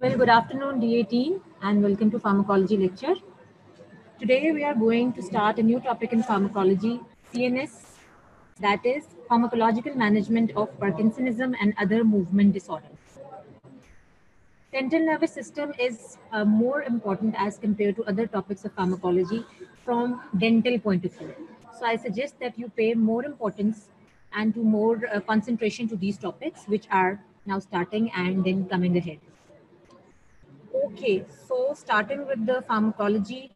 Well, good afternoon, DA team, and welcome to Pharmacology Lecture. Today, we are going to start a new topic in pharmacology, CNS, that is, pharmacological management of Parkinsonism and other movement disorders. Central nervous system is more important as compared to other topics of pharmacology from dental point of view. So, I suggest that you pay more importance and to more concentration to these topics, which are now starting and then coming ahead. Okay, so starting with the pharmacology,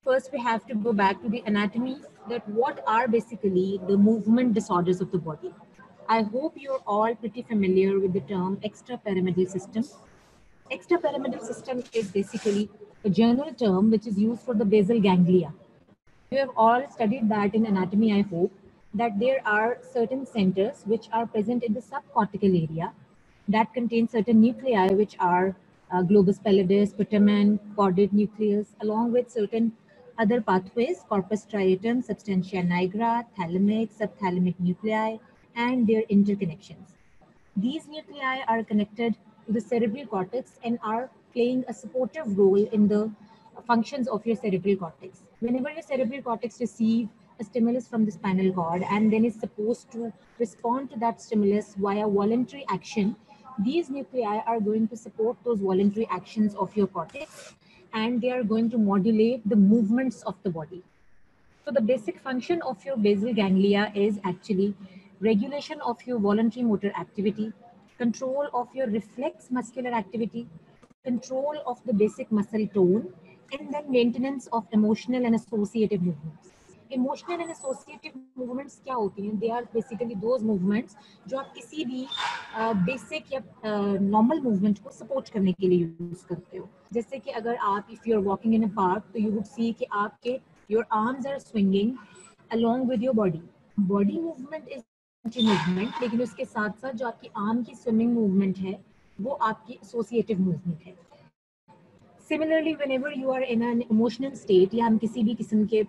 first we have to go back to the anatomy, that what are basically the movement disorders of the body. I hope you're all pretty familiar with the term extrapyramidal system. Extrapyramidal system is basically a general term which is used for the basal ganglia. You have all studied that in anatomy, I hope, that there are certain centers which are present in the subcortical area that contain certain nuclei which are globus pallidus, putamen, caudate nucleus, along with certain other pathways, corpus striatum, substantia nigra, thalamic, subthalamic nuclei, and their interconnections. These nuclei are connected to the cerebral cortex and are playing a supportive role in the functions of your cerebral cortex. Whenever your cerebral cortex receives a stimulus from the spinal cord and then is supposed to respond to that stimulus via voluntary action, these nuclei are going to support those voluntary actions of your cortex and they are going to modulate the movements of the body. So the basic function of your basal ganglia is actually regulation of your voluntary motor activity, control of your reflex muscular activity, control of the basic muscle tone, and then maintenance of emotional and associative movements. Emotional and associative movements क्या होती हैं? They are basically those movements जो आप किसी भी basic या normal movement को support करने के लिए use करते हो. जैसे कि अगर आप if you are walking in a park तो you would see कि आपके your arms are swinging along with your body. Body movement is movement, लेकिन उसके साथ साथ जो आपकी आर्म की स्विमिंग मूवमेंट है वो आपकी एसोसिएटिव मूवमेंट है. Similarly whenever you are in an emotional state या हम किसी भी किस्म के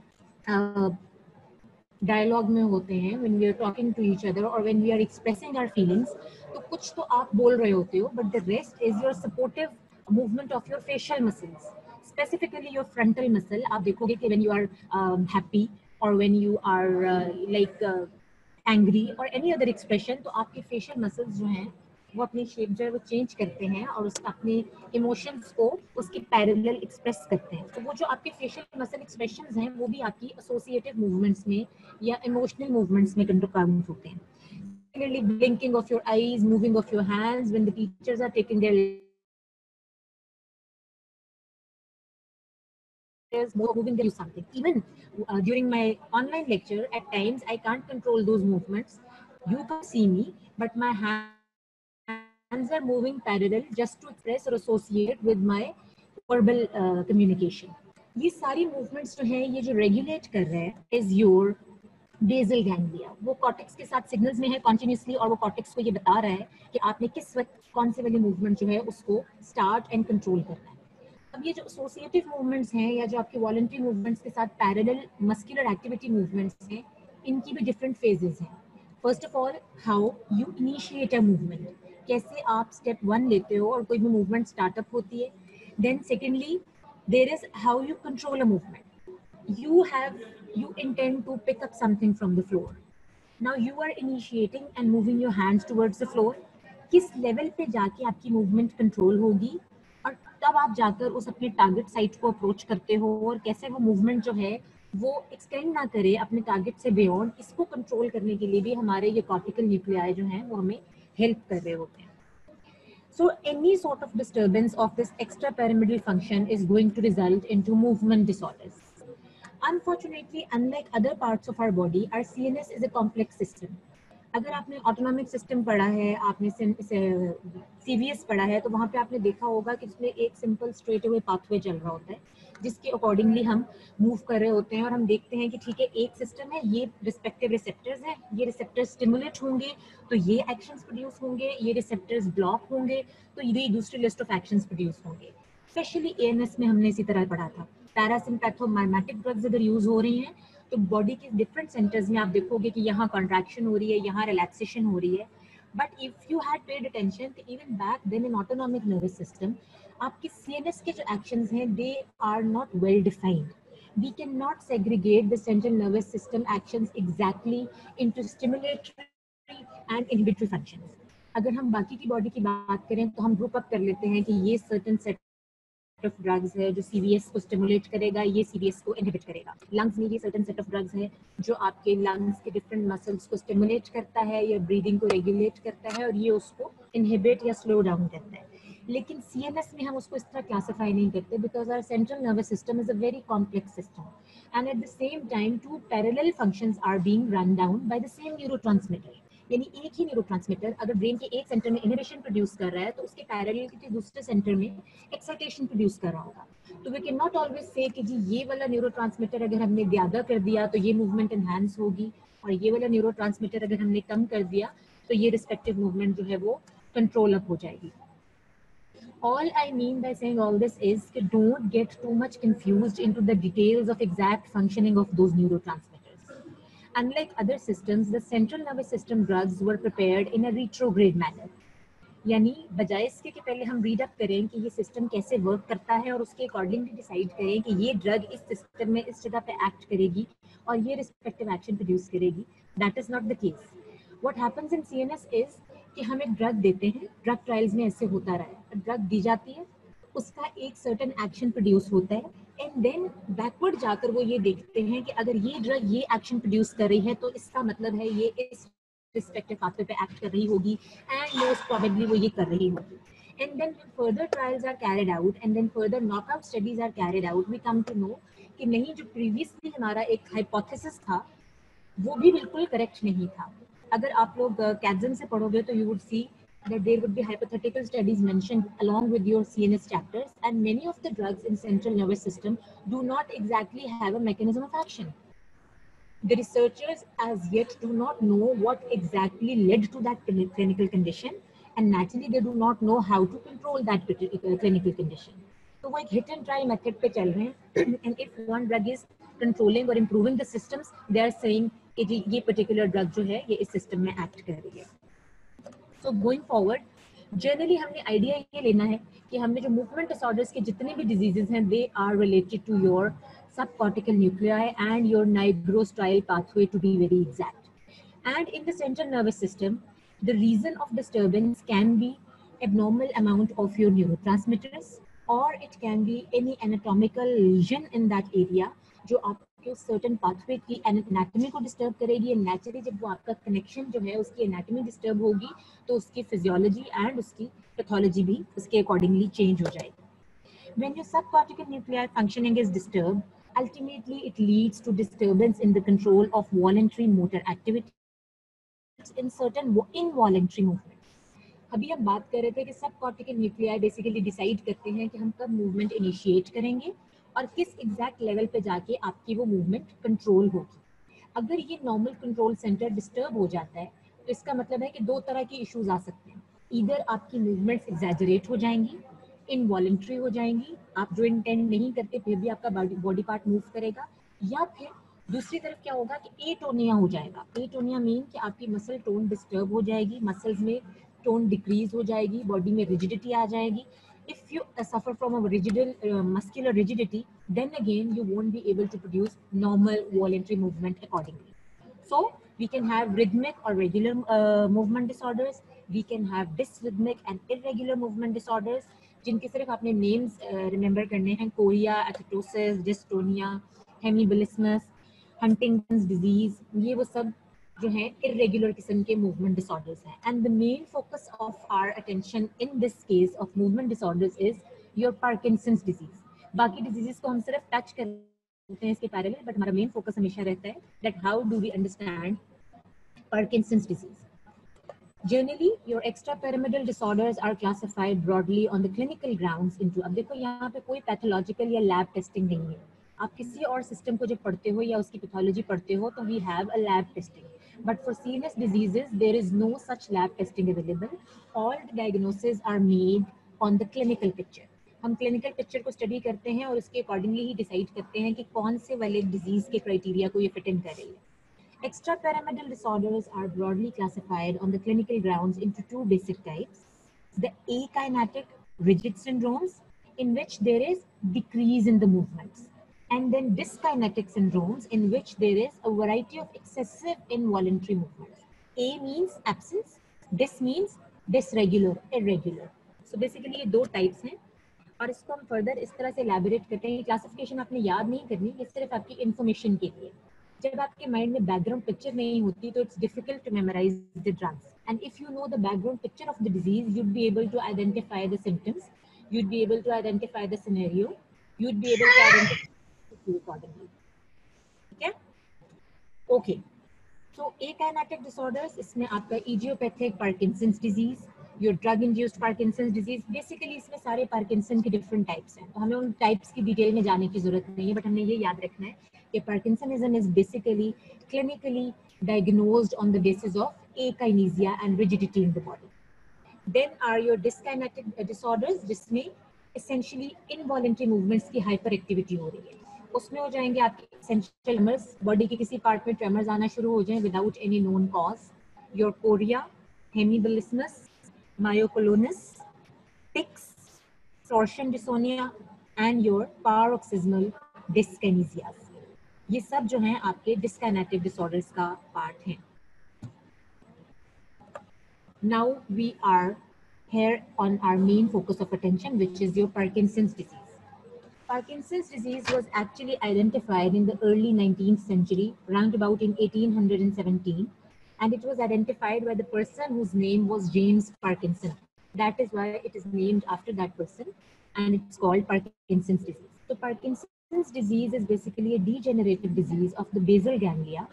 डायलॉग में होते हैं, when we are talking to each other और when we are expressing our feelings, तो कुछ तो आप बोल रहे होते हो but the rest is your supportive movement of your facial muscles, specifically your frontal muscle. आप देखोगे कि व्हेन यू आर हैप्पी और when you are like angry और एनी अदर एक्सप्रेशन, तो आपके फेशियल मसल्स जो हैं वो अपनी शेप जो है वो चेंज करते हैं और उसका अपने इमोशंस को उसके पैरेलल एक्सप्रेस करते हैं. तो वो जो आपके फेशियल मसल एक्सप्रेशंस हैं वो भी आपकी एसोसिएटिव मूवमेंट्स में या इमोशनल मूवमेंट्स में काउंट होते हैं. Similarly, blinking of your eyes, moving of your hands when the teachers are taking their moving them to something. Even during my online lecture, at times I can't control those movements. You can't see me, but my hands are moving parallel just to express or associate with my verbal communication. ये सारी movements जो हैं, ये जो regulate कर रहे हैं is your basal ganglia. वो कॉर्टेक्स के साथ सिग्नल्स में है कॉन्टिन्यूसली और वो कॉर्टेक्स को ये बता रहा है कि आपने किस वक्त कौन से वाली मूवमेंट जो है उसको स्टार्ट एंड कंट्रोल करना है. अब ये जो एसोसिएटिव मूवमेंट्स हैं या जो आपके वॉलंटरी मूवमेंट्स के साथ पैरेलल मस्कुलर एक्टिविटी मूवमेंट्स हैं, इनकी भी डिफरेंट फेजेस हैं. First of all, how you initiate a movement, कैसे आप स्टेप 1 लेते हो और कोई भी मूवमेंट स्टार्टअप होती है. Then secondly, there is how you control a movement. You intend to pick up something from the floor. Now you are initiating and moving your hands towards the floor. किस level पे जाके आपकी movement control होगी और तब आप जाकर उस अपने टारगेट साइट को अप्रोच करते हो और कैसे वो मूवमेंट जो है वो एक्सटेंड ना करे अपने टारगेट से बियॉन्ड. इसको कंट्रोल करने के लिए भी हमारे ये कॉर्टिकल न्यूक्लियाई जो हैं वो हमें हेल्प कर रहे होते हैं. So any sort of disturbance of this extrapyramidal function is going to result into movement disorders. Unfortunately, unlike other parts of our body, our CNS is a complex system. अगर आपने ऑटोनॉमिक सिस्टम पढ़ा है, आपने CVS पढ़ा है, तो वहाँ पे आपने देखा होगा कि इसमें एक सिंपल स्ट्रेट अवे पाथवे चल रहा होता है जिसके अकॉर्डिंगली हम मूव कर रहे होते हैं और हम देखते हैं कि ठीक है, एक सिस्टम है, ये रिस्पेक्टिव रिसेप्टर्स हैं, ये रिसेप्टर्स स्टिमुलेट होंगे तो ये एक्शंस प्रोड्यूस होंगे, ये रिसेप्टर्स ब्लॉक होंगे तो ये दूसरी लिस्ट ऑफ एक्शंस प्रोड्यूस होंगे. स्पेशली ANS में हमने इसी तरह पढ़ा था. पैरासिम्पैथोमाइमेटिक ड्रग्स अगर यूज हो रही हैं तो बॉडी के डिफरेंट सेंटर्स में आप देखोगे कि यहाँ कॉन्ट्रैक्शन हो रही है, यहाँ रिलैक्सेशन हो रही है. But if you had paid attention, even back then in autonomic nervous system आपके सीएनएस के जो एक्शंस हैं they are not well defined. We cannot segregate the central nervous system actions exactly into stimulatory and inhibitory functions. अगर हम बाकी की body की बात करें तो हम ग्रुप अप कर लेते हैं कि ये सर्टन सेट ऑफ ड्रग्स है जो सीवीएस को स्टिमुलेट करेगा, ये सीवीएस को इनहिबिट करेगा. लंग्स में ये सर्टन सेट ऑफ ड्रग्स है जो आपके लंग्स के डिफरेंट मसल्स को स्टिमुलेट करता है या ब्रीदिंग को रेगुलेट करता है और ये उसको इनहिबिट या स्लो डाउन करता है. लेकिन सीएनएस में हम उसको इस तरह क्लासिफाई नहीं करते because our central nervous system is a very complex system and at the same time two parallel functions are being run down by the same neurotransmitter. यानी एक ही न्यूरोट्रांसमीटर अगर ब्रेन के एक सेंटर में इनहिबिशन प्रोड्यूस कर रहा है तो उसके पैरेलल के दूसरे सेंटर में एक्साइटेशन प्रोड्यूस कर रहा होगा. तो we can not always say कि जी ये वाला न्यूरोट्रांसमीटर अगर हमने ज्यादा कर दिया तो ये मूवमेंट एनहांस होगी और ये वाला न्यूरोट्रांसमीटर अगर हमने कम कर दिया तो ये रिस्पेक्टिव मूवमेंट जो है वो कंट्रोल अप हो जाएगी. All I mean by saying all this is that don't get too much confused into the details of exact functioning of those neurotransmitters. Unlike other systems, the central nervous system drugs were prepared in a retrograde manner. यानी बजाय इसके कि पहले हम read up करें कि ये system कैसे वर्क करता है और उसके अकॉर्डिंगली डिसाइड करें कि ये ड्रग इस सिस्टम में इस जगह पे एक्ट करेगी और ये रिस्पेक्टिव एक्शन प्रोड्यूस करेगी, that is not the case. What happens in CNS is कि हम एक ड्रग देते हैं, ड्रग ट्रायल्स में ऐसे होता रहा है, ड्रग दी जाती है, उसका एक सर्टेन एक्शन प्रोड्यूस होता है एंड देन बैकवर्ड जाकर वो ये देखते हैं कि अगर ये ड्रग ये एक्शन प्रोड्यूस कर रही है तो इसका मतलब है ये इस रिस्पेक्टिव पाथवे पे एक्ट कर रही होगी एंड मोस्ट प्रोबेबली वो ये कर रही होगी. And then when further trials are carried out and then further knockout studies are carried out, we come to know कि नहीं जो previously हमारा एक hypothesis था वो भी बिल्कुल करेक्ट नहीं था. अगर आप लोग कैज़न से पढ़ोगे तो you would see that there would be hypothetical studies mentioned along with your CNS chapters and many of the drugs in central nervous system do not exactly have a mechanism of action. The researchers as yet do not know what exactly led to that clinical condition and naturally they do not know how to control that clinical condition. So वो एक hit and try method पे चल रहे हैं and if one drug is controlling or improving the systems, they are saying कि ये particular drug जो है ये इस system में act कर रही है. So going forward, जनरली हमने आइडिया ये लेना है कि हमने जो मूवमेंट डिसऑर्डर्स के जितने भी डिजीजेस हैं they are related to your subcortical nuclei and your nigrostrial pathway to be very exact. And in the central nervous system, the reason of disturbance can be abnormal amount of your neurotransmitters or it can be any anatomical lesion in that area जो आपके certain pathway की anatomy को disturb करेगी and naturally जब वो आपका connection जो है उसकी anatomy disturb होगी तो उसकी physiology and उसकी pathology भी उसके accordingly change हो जाएगी. When your subcortical nuclear functioning is disturbed, ultimately it leads to disturbance in the control of voluntary motor activities in certain involuntary movements. अभी हम बात कर रहे थे कि सबकॉर्टिकल न्यूक्लियाई बेसिकली डिसाइड करते हैं कि हम कब मूवमेंट इनिशिएट करेंगे और किस एग्जैक्ट लेवल पे जाके आपकी वो मूवमेंट कंट्रोल होगी. अगर ये नॉर्मल कंट्रोल सेंटर डिस्टर्ब हो जाता है तो इसका मतलब है कि दो तरह के इश्यूज आ सकते हैं. इधर आपकी मूवमेंट्स एग्जैजरेट हो जाएंगी, इनवॉलंटरी हो जाएंगी, आप जो इंटेंड नहीं करते फिर भी आपका बॉडी पार्ट मूव करेगा, या फिर दूसरी तरफ क्या होगा कि एटोनिया हो जाएगा. एटोनिया मीन कि आपकी मसल टोन डिस्टर्ब हो जाएगी, मसल्स में टोन डिक्रीज हो जाएगी, बॉडी में रिजिडिटी आ जाएगी. If you suffer from a muscular rigidity, then again you won't be able to produce normal voluntary movement accordingly. So we can have rhythmic or regular movement disorders. We can have dysrhythmic and irregular movement disorders. जिनके सिर्फ आपने names remember करने हैं, chorea, athetosis, dystonia, hemiballismus, Huntington's disease, ये वो सब जो है इरेगुलर किस्म के मूवमेंट डिसऑर्डर्स हैं. And the main focus of our attention in this case of movement disorders is your Parkinson's disease. बाकी डिजीजेस को हम सिर्फ टच करते हैं इसके पैरेलल, बट हमारा मेन फोकस हमेशा रहता है that how do we understand Parkinson's disease. Generally, your extrapyramidal disorders are classified broadly on the clinical grounds into. अब देखो यहाँ पे कोई पैथोलॉजिकल या लैब टेस्टिंग नहीं है. आप किसी और सिस्टम को जब पढ़ते हो या उसकी पैथोलॉजी पढ़ते हो तो we have a lab testing. But for CNS diseases, there is no such lab testing available. All the diagnoses are made on the clinical picture. हम क्लिनिकल पिक्चर को स्टडी करते हैं और उसके अकॉर्डिंगली ही डिसाइड करते हैं कि कौन से वाले डिजीज के क्राइटेरिया को ये फिट इन कर रही है. Extrapyramidal disorders are broadly classified on the clinical grounds into two basic types: the akinetic rigid syndromes, in which there is decrease in the movements, and then dyskinetic syndromes, in which there is a variety of excessive involuntary movements. A means absence, dis means dysregular, irregular. So basically ये दो types हैं, और इसको हम further इस तरह से elaborate करते हैं कि क्लासिफिकेशन आपने याद नहीं करनी, ये सिर्फ आपकी इन्फॉर्मेशन के लिए। जब आपके माइंड में बैकग्राउंड पिक्चर नहीं होती तो it's difficult to memorise the drugs, and if you know the background picture of the disease you'd be able to identify the symptoms, you'd be able to identify the scenario, you'd be able to identify accordingly. ठीक है? Okay, so akinetic disorders, इसमें आपका idiopathic Parkinson's disease, your drug induced Parkinson's disease, basically इसमें सारे Parkinson के different types हैं, तो हमें उन टाइप्स की डिटेल में जाने की जरूरत नहीं है, बट हमने ये याद रखना है कि parkinsonism is basically clinically diagnosed on the basis of akinesia and rigidity in the body. Then are your dyskinetic disorders, जिसमें essentially involuntary movements की hyperactivity हो रही है। उसमें हो जाएंगे आपके essential tremors, बॉडी के किसी पार्ट में ट्रेमर्स आना शुरू हो जाएं without any known cause, your chorea, hemiballismus, myoclonus, tics, torsion dystonia and your paroxysmal dyskinesias. ये सब जो हैं आपके dyskinetic disorders का पार्ट हैं। Now we are here on our main focus of attention, which is your Parkinson's disease. Parkinson's disease was actually identified in the early 19th century, round about in 1817, and it was identified by the person whose name was James Parkinson. That is why it is named after that person, and it's called Parkinson's disease. So Parkinson's disease is basically a degenerative disease of the basal ganglia,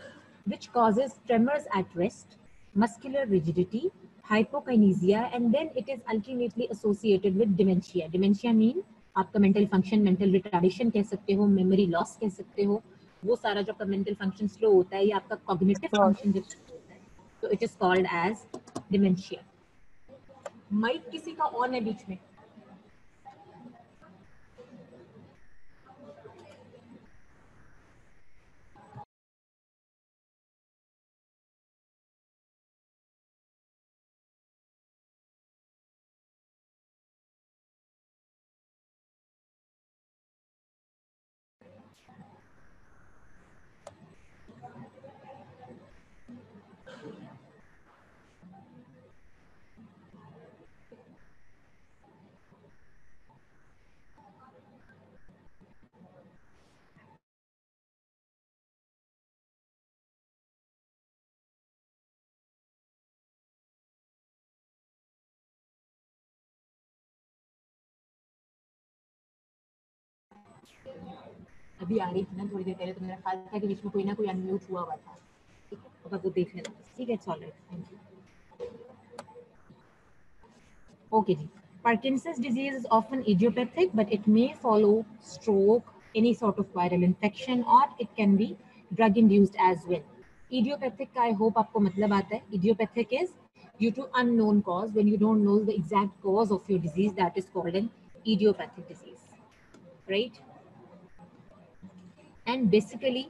which causes tremors at rest, muscular rigidity, hypokinesia, and then it is ultimately associated with dementia. Dementia mean आपका mental function, mental retardation कह सकते हो, memory loss कह सकते हो, वो सारा जो आपका मेंटल फंक्शन स्लो होता है, ये आपका कॉग्निटिव फंक्शन जब स्लो होता है, तो it is called as dementia. Mike किसी का ऑन है बीच में? अभी आ रही थी ना थोड़ी देर पहले, तो मेरा ख्याल था कि बीच में कोई ना कोई अनम्यूट हुआ हुआ था, ठीक है, तो वो देख लेना, ठीक है, it's alright, thank you. Okay, ji. Parkinson's disease is often idiopathic, but it may follow stroke, any sort of viral infection, or it can be drug-induced as well. Idiopathic का I hope आपको मतलब आता है. Idiopathic is due to unknown cause. When you don't know the exact cause of your disease, that is called an idiopathic disease, right? And basically,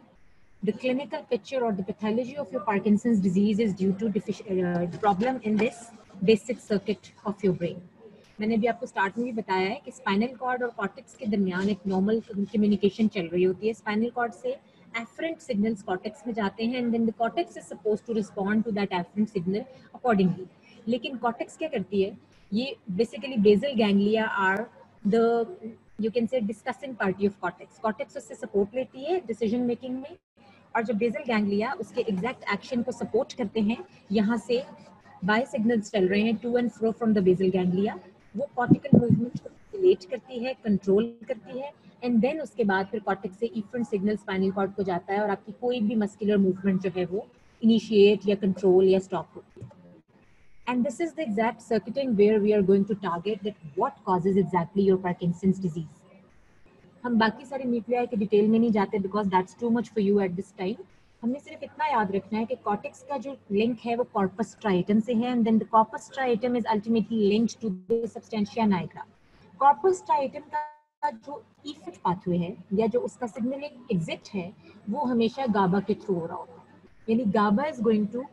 the clinical picture or the pathology of your Parkinson's disease is due to problem in this basic circuit of your brain. मैंने भी आपको start में भी बताया है कि spinal cord और cortex के दरमियान एक नॉर्मल कम्युनिकेशन चल रही होती है। स्पाइनल कॉर्ड से एफरेंट सिग्नल्स कॉर्टेक्स में जाते हैं, and then the cortex is supposed to respond to that afferent signal accordingly. लेकिन कॉर्टेक्स क्या करती है, ये basically basal ganglia are the you can say discussing party of cortex. Cortex उससे सपोर्ट लेती है डिसीजन मेकिंग में, और जो बेसल गैंग्लिया उसके एग्जैक्ट एक्शन को सपोर्ट करते हैं। यहाँ से बाय सिग्नल्स चल रहे हैं to and fro from the basal ganglia, वो कॉर्टिकल मूवमेंट को रिलेट करती है, कंट्रोल करती है, एंड देन उसके बाद फिर कॉर्टेक्स से इफरेंट सिग्नल स्पाइनल कॉर्ड को जाता है, और आपकी कोई भी मस्कुलर मूवमेंट जो है वो इनिशिएट या कंट्रोल या स्टॉप होती है। And this is the exact circuiting where we are going to target that what causes exactly your Parkinson's disease. हम बाकी सारे न्यूक्लियाई के डिटेल में नहीं जाते because that's too much for you at this time. हमने सिर्फ इतना याद रखना है कि कॉर्टेक्स का जो लिंक है वो कॉर्पस स्ट्राइटम से है, and then the corpus striatum is ultimately linked to the substantia nigra. Corpus striatum का जो इफेक्ट पाथवे है या जो उसका सिग्नलिंग एग्जिट है वो हमेशा गाबा के थ्रू हो रहा होता है। यानी GABA is going to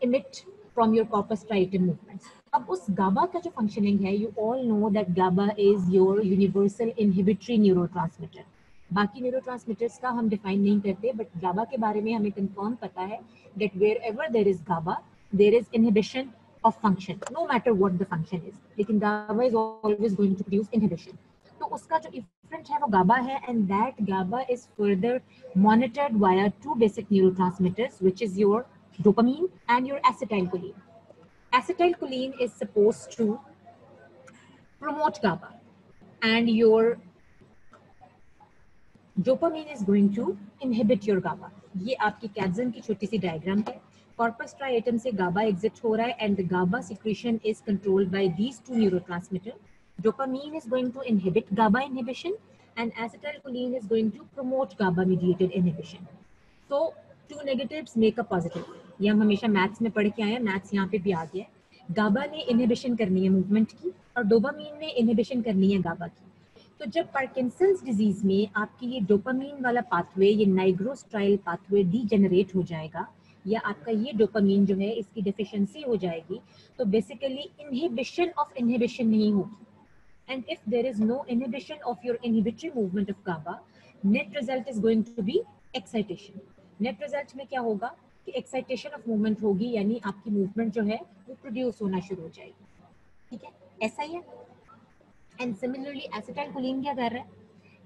emit from your corpus striatum movements. अब उस GABA का जो functioning है, you all know that GABA is your universal inhibitory neurotransmitter. बाकी न्यूरोट्रांसमीटर्स का हम डिफाइन नहीं करते, बट GABA के बारे में हमें कंफर्म पता है that wherever there is GABA, there is inhibition of function, no matter what the function is. लेकिन GABA is always going to produce inhibition. तो उसका जो इफेक्ट है वो GABA है, and that GABA is further monitored via two basic neurotransmitters, which is your dopamine and your acetylcholine. Acetylcholine is supposed to promote GABA, and your dopamine is going to inhibit your GABA. ये आपकी Kelsen की छोटी C diagram है. Corpus स्ट्राइएटम से GABA exit हो रहा है, and the GABA secretion is controlled by these two neurotransmitters. Dopamine is going to inhibit GABA inhibition, and acetylcholine is going to promote GABA mediated inhibition. So two negatives make a positive. ये हम हमेशा maths में पढ़ के आए हैं, maths यहाँ पे भी आ गया है. GABA ने इनहिबिशन करनी है मूवमेंट की, और डोपामीन ने इनहिबिशन करनी है GABA की. तो जब पार्किंसंस डिजीज में आपकी ये डोपामीन वाला पाथवे, ये नाइग्रोस्ट्राइल पाथवे डीजेनरेट हो जाएगा, या आपका ये डोपामीन जो है इसकी डेफिशिएंसी हो जाएगी, तो बेसिकली इनहिबिशन ऑफ इनहिबिशन नहीं होगी. And if there is no inhibition of your inhibitory movement of GABA, net result is going to be excitation. Net result में क्या होगा कि excitation of movement होगी, यानी आपकी movement जो है वो produce होना शुरू हो जाएगी. ठीक है, ऐसा ही है. And similarly acetylcholine क्या कर रहा है?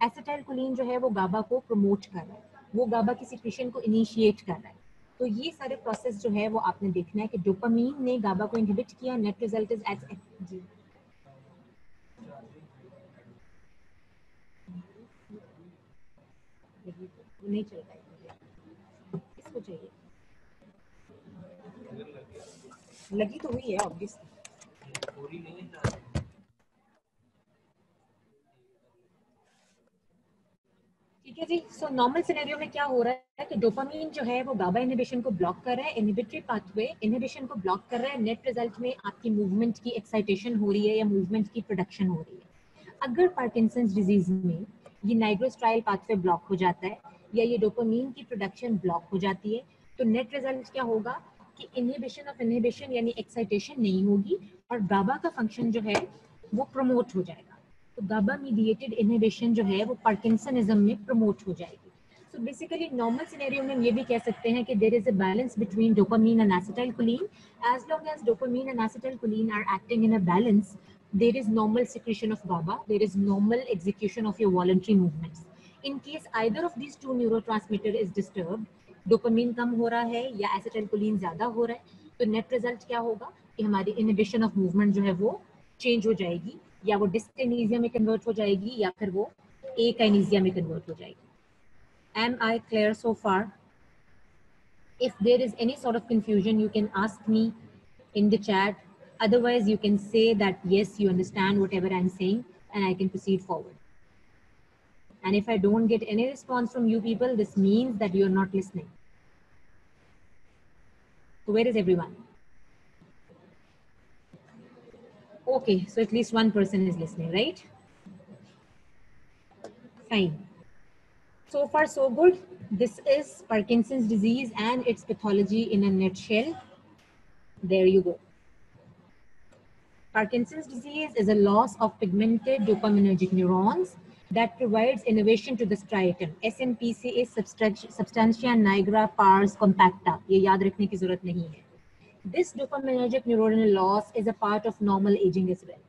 Acetylcholine जो है वो GABA को promote कर रहा है, वो GABA की secretion को initiate कर रहा है. तो ये सारे प्रोसेस जो है वो आपने देखना है कि डोपामीन ने GABA को इनहिबिट किया, नेट रिजल्ट इज जी नहीं चल रहा है, किसको चाहिए? लगी तो हुई है ऑब्वियसली. ठीक है जी. सो नॉर्मल सिनेरियो में क्या हो रहा है कि डोपामीन जो है वो GABA इनहिबिशन को ब्लॉक कर रहा है, इनहिबिटरी पाथवे इनहिबिशन को ब्लॉक कर रहा है. नेट रिजल्ट में आपकी मूवमेंट की एक्साइटेशन हो रही है या मूवमेंट की प्रोडक्शन हो रही है. अगर पार्किंसंस डिजीज में ये नाइग्रोस्ट्राइल पाथवे ब्लॉक हो जाता है या ये डोपामीन की प्रोडक्शन ब्लॉक हो जाती है, तो नेट रिजल्ट क्या होगा कि इनहिबिशन ऑफ इनहिबिशन यानी एक्साइटेशन नहीं होगी, और GABA का फंक्शन जो है वो प्रमोट हो जाएगा. तो GABA मीडिएटेड इनहिबिशन जो है वो पार्किंसनिज्म में प्रमोट हो जाएगी. सो बेसिकली नॉर्मल सिनेरियो में हम ये भी कह सकते हैं कि there is a balance between dopamine and acetylcholine. As long as dopamine and acetylcholine are acting in a balance, there is normal secretion of GABA, there is normal execution of your voluntary movements. In case either of these two neurotransmitter is disturbed, dopamine कम हो रहा है या acetylcholine ज़्यादा हो रहा है, तो net result क्या होगा कि हमारी inhibition of movement जो है वो change हो जाएगी, या वो dyskinesia में convert हो जाएगी, या फिर वो akinesia में convert हो जाएगी. Am I clear so far? If there is any sort of confusion, you can ask me in the chat. Otherwise, you can say that, yes, you understand whatever I'm saying, and I can proceed forward. And if I don't get any response from you people, this means that you're not listening. So where is everyone? Okay, so at least one person is listening, right? Fine. So far, so good. This is Parkinson's disease and its pathology in a nutshell. There you go. Parkinson's disease is a loss of pigmented dopaminergic neurons that provides innervation to the striatum. SNPC is substantia nigra pars compacta. ये याद रखने की जरूरत नहीं है. This dopaminergic neuronal loss is a part of normal aging as well.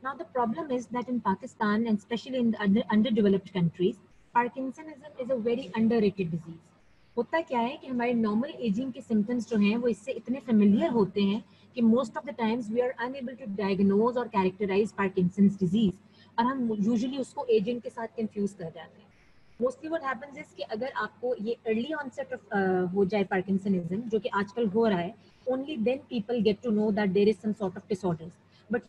Now the problem is that in Pakistan and especially in the underdeveloped countries, Parkinsonism is a very underrated disease. होता क्या है कि हमारे normal ageing के symptoms जो हैं वो इससे इतने फेमिलियर होते हैं कि most of the times we are unable to diagnose और कैरेक्टराइज पार्किंसंस डिजीज, और हम यूजुअली उसको एजिंग के साथ कंफ्यूज कर जाते हैं. मोस्टली व्हाट हैपेंस इज कि अगर आपको ये अर्ली ऑनसेट हो जाए पार्किंसनिज्म, जो कि आजकल हो रहा है, only then people get to know that there is some sort of disorders. But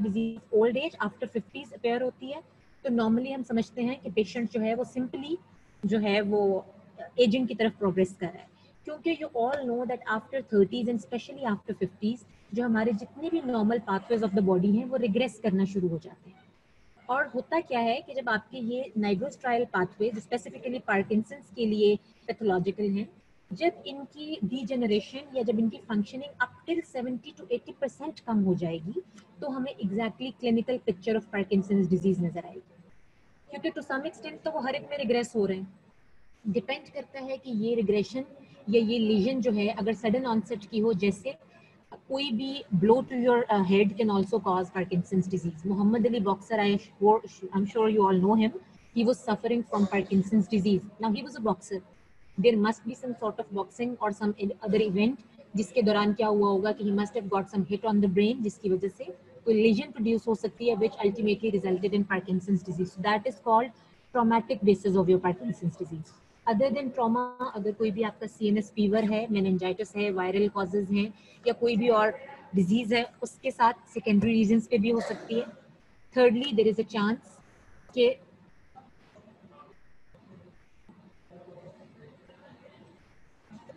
disease old age after 50s appear होती है, तो नॉर्मली हम समझते हैं कि पेशेंट जो है वो सिंपली जो है वो एजिंग की तरफ प्रोग्रेस कर रहा है, क्योंकि you all know that after 30s and specially after 50s जो हमारे जितने भी normal pathways of the body हैं वो रिग्रेस करना शुरू हो जाते हैं. और होता क्या है कि जब आपके ये नाइग्रोस्ट्राइल पाथवे जो स्पेसिफिकली पार्किंसंस के लिए पैथोलॉजिकल हैं, जब इनकी डीजेनरेशन या जब इनकी फंक्शनिंग अप टिल 70 to 80% कम हो जाएगी तो हमें exactly clinical picture of Parkinson's disease नजर आएगी, क्योंकि टू सम एक्सटेंट तो वो हर एक में रिग्रेस हो रहे हैं। डिपेंड करता है कि ये रिग्रेशन या ये लीजन जो है अगर सडन ऑनसेट की हो, जैसे कोई भी blow to your head can also cause Parkinson's disease. Muhammad Ali boxer, I am sure you all know him, he was suffering from Parkinson's disease. Now he was a boxer. There must be some sort of boxing or some other event जिसके दौरान क्या हुआ होगा कि he must have got some hit on the brain, जिसकी वजह से कोई lesion produce हो सकती है which ultimately resulted in Parkinson's disease. So that is called traumatic basis of your Parkinson's disease. Other than trauma, अगर कोई भी आपका CNS फीवर है, मेनिंजाइटिस है, वायरल कॉजेज हैं या कोई भी और डिजीज है, उसके साथ सेकेंडरी रीजंस पे भी हो सकती है। Thirdly there is a chance कि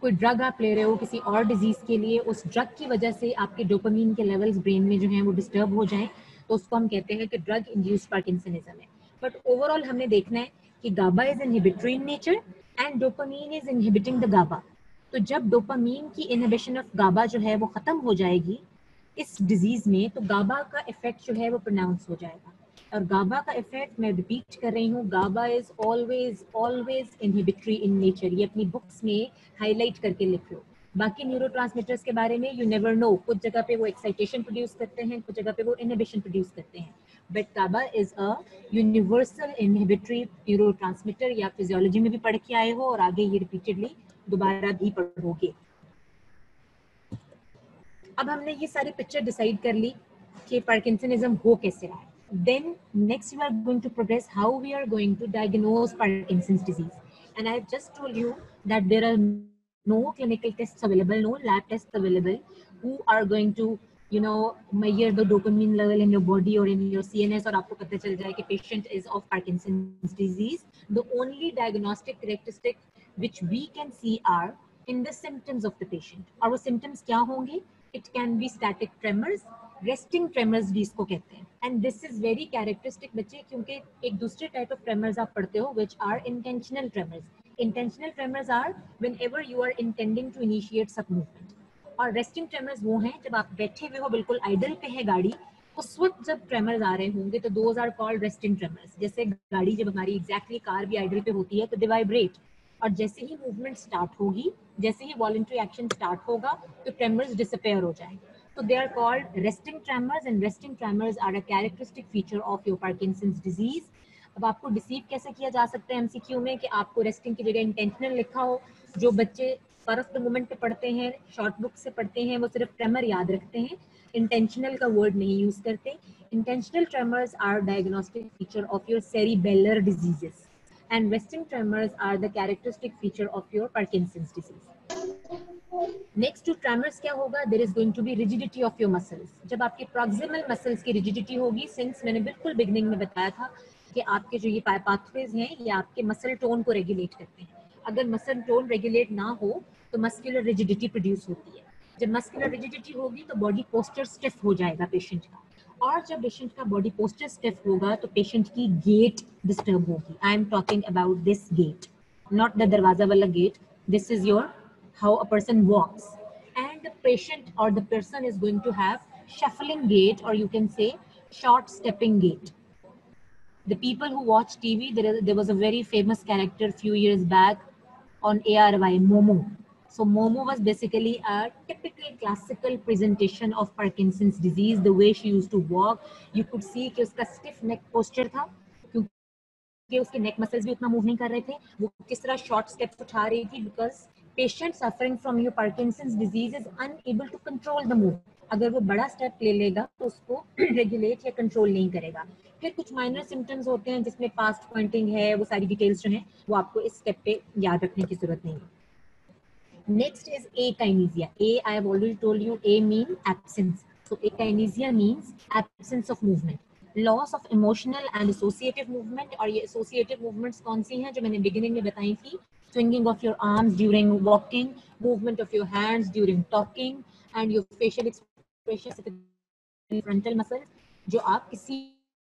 कोई ड्रग आप ले रहे हो किसी और डिजीज के लिए, उस ड्रग की वजह से आपके डोपामीन के लेवल्स ब्रेन में जो हैं वो डिस्टर्ब हो जाएं, तो उसको हम कहते हैं कि ड्रग इंड्यूस्ड पार्किंसनिज्म है। बट ओवरऑल हमने देखना है कि GABA is inhibitory in nature and dopamine is inhibiting the GABA. तो जब डोपामीन की इनहिबिशन ऑफ गाबा जो है वो खत्म हो जाएगी इस डिजीज में, तो गाबा का इफेक्ट जो है वो प्रोनाउंस हो जाएगा। और गाबा का इफेक्ट, मैं रिपीट कर रही हूँ, GABA is always always inhibitory in nature. ये अपनी बुक्स में हाईलाइट करके लिख लो। बाकी न्यूरोट्रांसमीटर्स के बारे में यू नेवर नो, कुछ जगह पे वो एक्साइटेशन प्रोड्यूस करते हैं, कुछ जगह पे वो इनहिबिशन प्रोड्यूस करते हैं, but GABA is a universal inhibitory neurotransmitter. या फिजियोलॉजी में भी पढ़ के आए हो और आगे ये रिपीटेडली दोबारा भी पढ़ोगे। अब हमने ये सारी पिक्चर डिसाइड कर ली कि पार्किंसनिज्म हो कैसे रहा है। Then next we are going to progress how we are going to diagnose Parkinson's disease. And I have just told you that there are no clinical tests available, no lab tests available who are going to, you know, measure the dopamine level in your body or in your CNS और आपको पता चल जाए कि patient is of Parkinson's disease. The only diagnostic characteristic which we can see are in the symptoms of the patient. और वो symptoms क्या होंगे? It can be static tremors, resting tremors भी इसको कहते हैं। And this is very characteristic बच्चे, क्योंकि एक दूसरे type of tremors आप पढ़ते हो which are intentional tremors. Intentional tremors are whenever you are intending to initiate some movement. और रेस्टिंग ट्रेमर्स वो हैं जब आप बैठे हुए हो, बिल्कुल आइडल पे है गाड़ी, उस वक्त जब ट्रेमर्स आ रहे होंगे तो those are called resting tremors. जैसे गाड़ी जब हमारी एग्जैक्टली कार भी आइडल पे होती है तो दे वाइब्रेट, और जैसे ही मूवमेंट स्टार्ट होगी, जैसे ही वॉलंटरी एक्शन स्टार्ट होगा तो ट्रेमर्स डिसअपेयर हो जाएंगे। तो they are called resting tremors, and resting tremors are a characteristic feature of your Parkinson's disease. अब आपको डिसीव कैसे किया जा सकता है एमसीक्यू में कि आपको रेस्टिंग की जगह इंटेंशनल लिखा हो। जो बच्चे पर ऑफ द मोमेंट पे पढ़ते हैं, शॉर्ट बुक से पढ़ते हैं, वो सिर्फ ट्रेमर याद रखते हैं, इंटेंशनल का वर्ड नहीं यूज करते। Intentional tremors are diagnostic feature of your cerebellar diseases and resting tremors are the characteristic feature of your Parkinson's disease. Next to tremors क्या होगा? There is going to be rigidity of your muscles. जब आपके proximal muscles की rigidity होगी, since मैंने बिल्कुल beginning में बताया था कि आपके जो ये pathways हैं ये आपके muscle tone को regulate करते हैं। अगर muscle tone regulate ना हो तो muscular rigidity produce होती है। जब muscular rigidity होगी तो body posture stiff हो जाएगा patient का, और जब पेशेंट का बॉडी पोस्चर स्टिफ होगा तो पेशेंट की गेट डिस्टर्ब होगी। I am talking about this gate, not the दरवाजा वाला gate. This is your how a person walks, and the patient और the person is going to have shuffling gait, or you can say short stepping gait. The people who watch TV, there was a very famous character few years back on ARY, Momo. So Momo was basically a typical classical presentation of Parkinson's disease. The way she used to walk, you could see कि उसका stiff neck posture था, क्योंकि उसके neck muscles भी उतना move नहीं कर रहे थे। वो किस तरह short steps उठा रही थी, because patient suffering from your Parkinson's disease is unable to control the move. अगर वो बड़ा स्टेप ले लेगा तो उसको रेगुलेट या कंट्रोल नहीं करेगा। फिर कुछ माइनर सिम्टम्स होते हैं जिसमें पास्ट पॉइंटिंग है, वो सारी डिटेल्स जो हैं वो आपको इस स्टेप पे याद रखने की जरूरत नहीं है। Next is akinesia. A, I have already told you, A mean absence. So akinesia means absence of movement. Loss of emotional and associative movement, और ये associative movements कौन सी हैं जो मैंने beginning में बताई थी? Swinging of your arms during walking, movement of your hands during talking, and your facial expression, frontal muscles, जो आप किसी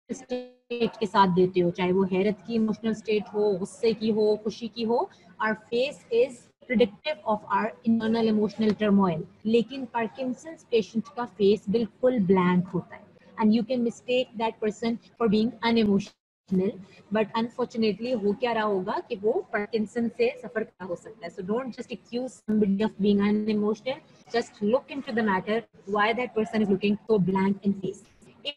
स्टेट के साथ देते हो, चाहे वो हैरत की इमोशनल स्टेट हो, गुस्से की हो, खुशी की हो। Our face is predictive of our internal emotional turmoil. लेकिन पार्किंसंस पेशेंट का फेस बिल्कुल ब्लैंक होता है and you can mistake that person for being unemotional, but unfortunately हो क्या रहा होगा कि वो पार्किंसन से सफर कर हो सकता है। So don't just accuse somebody of being unemotional, just look into the matter why that person is looking so blank in face.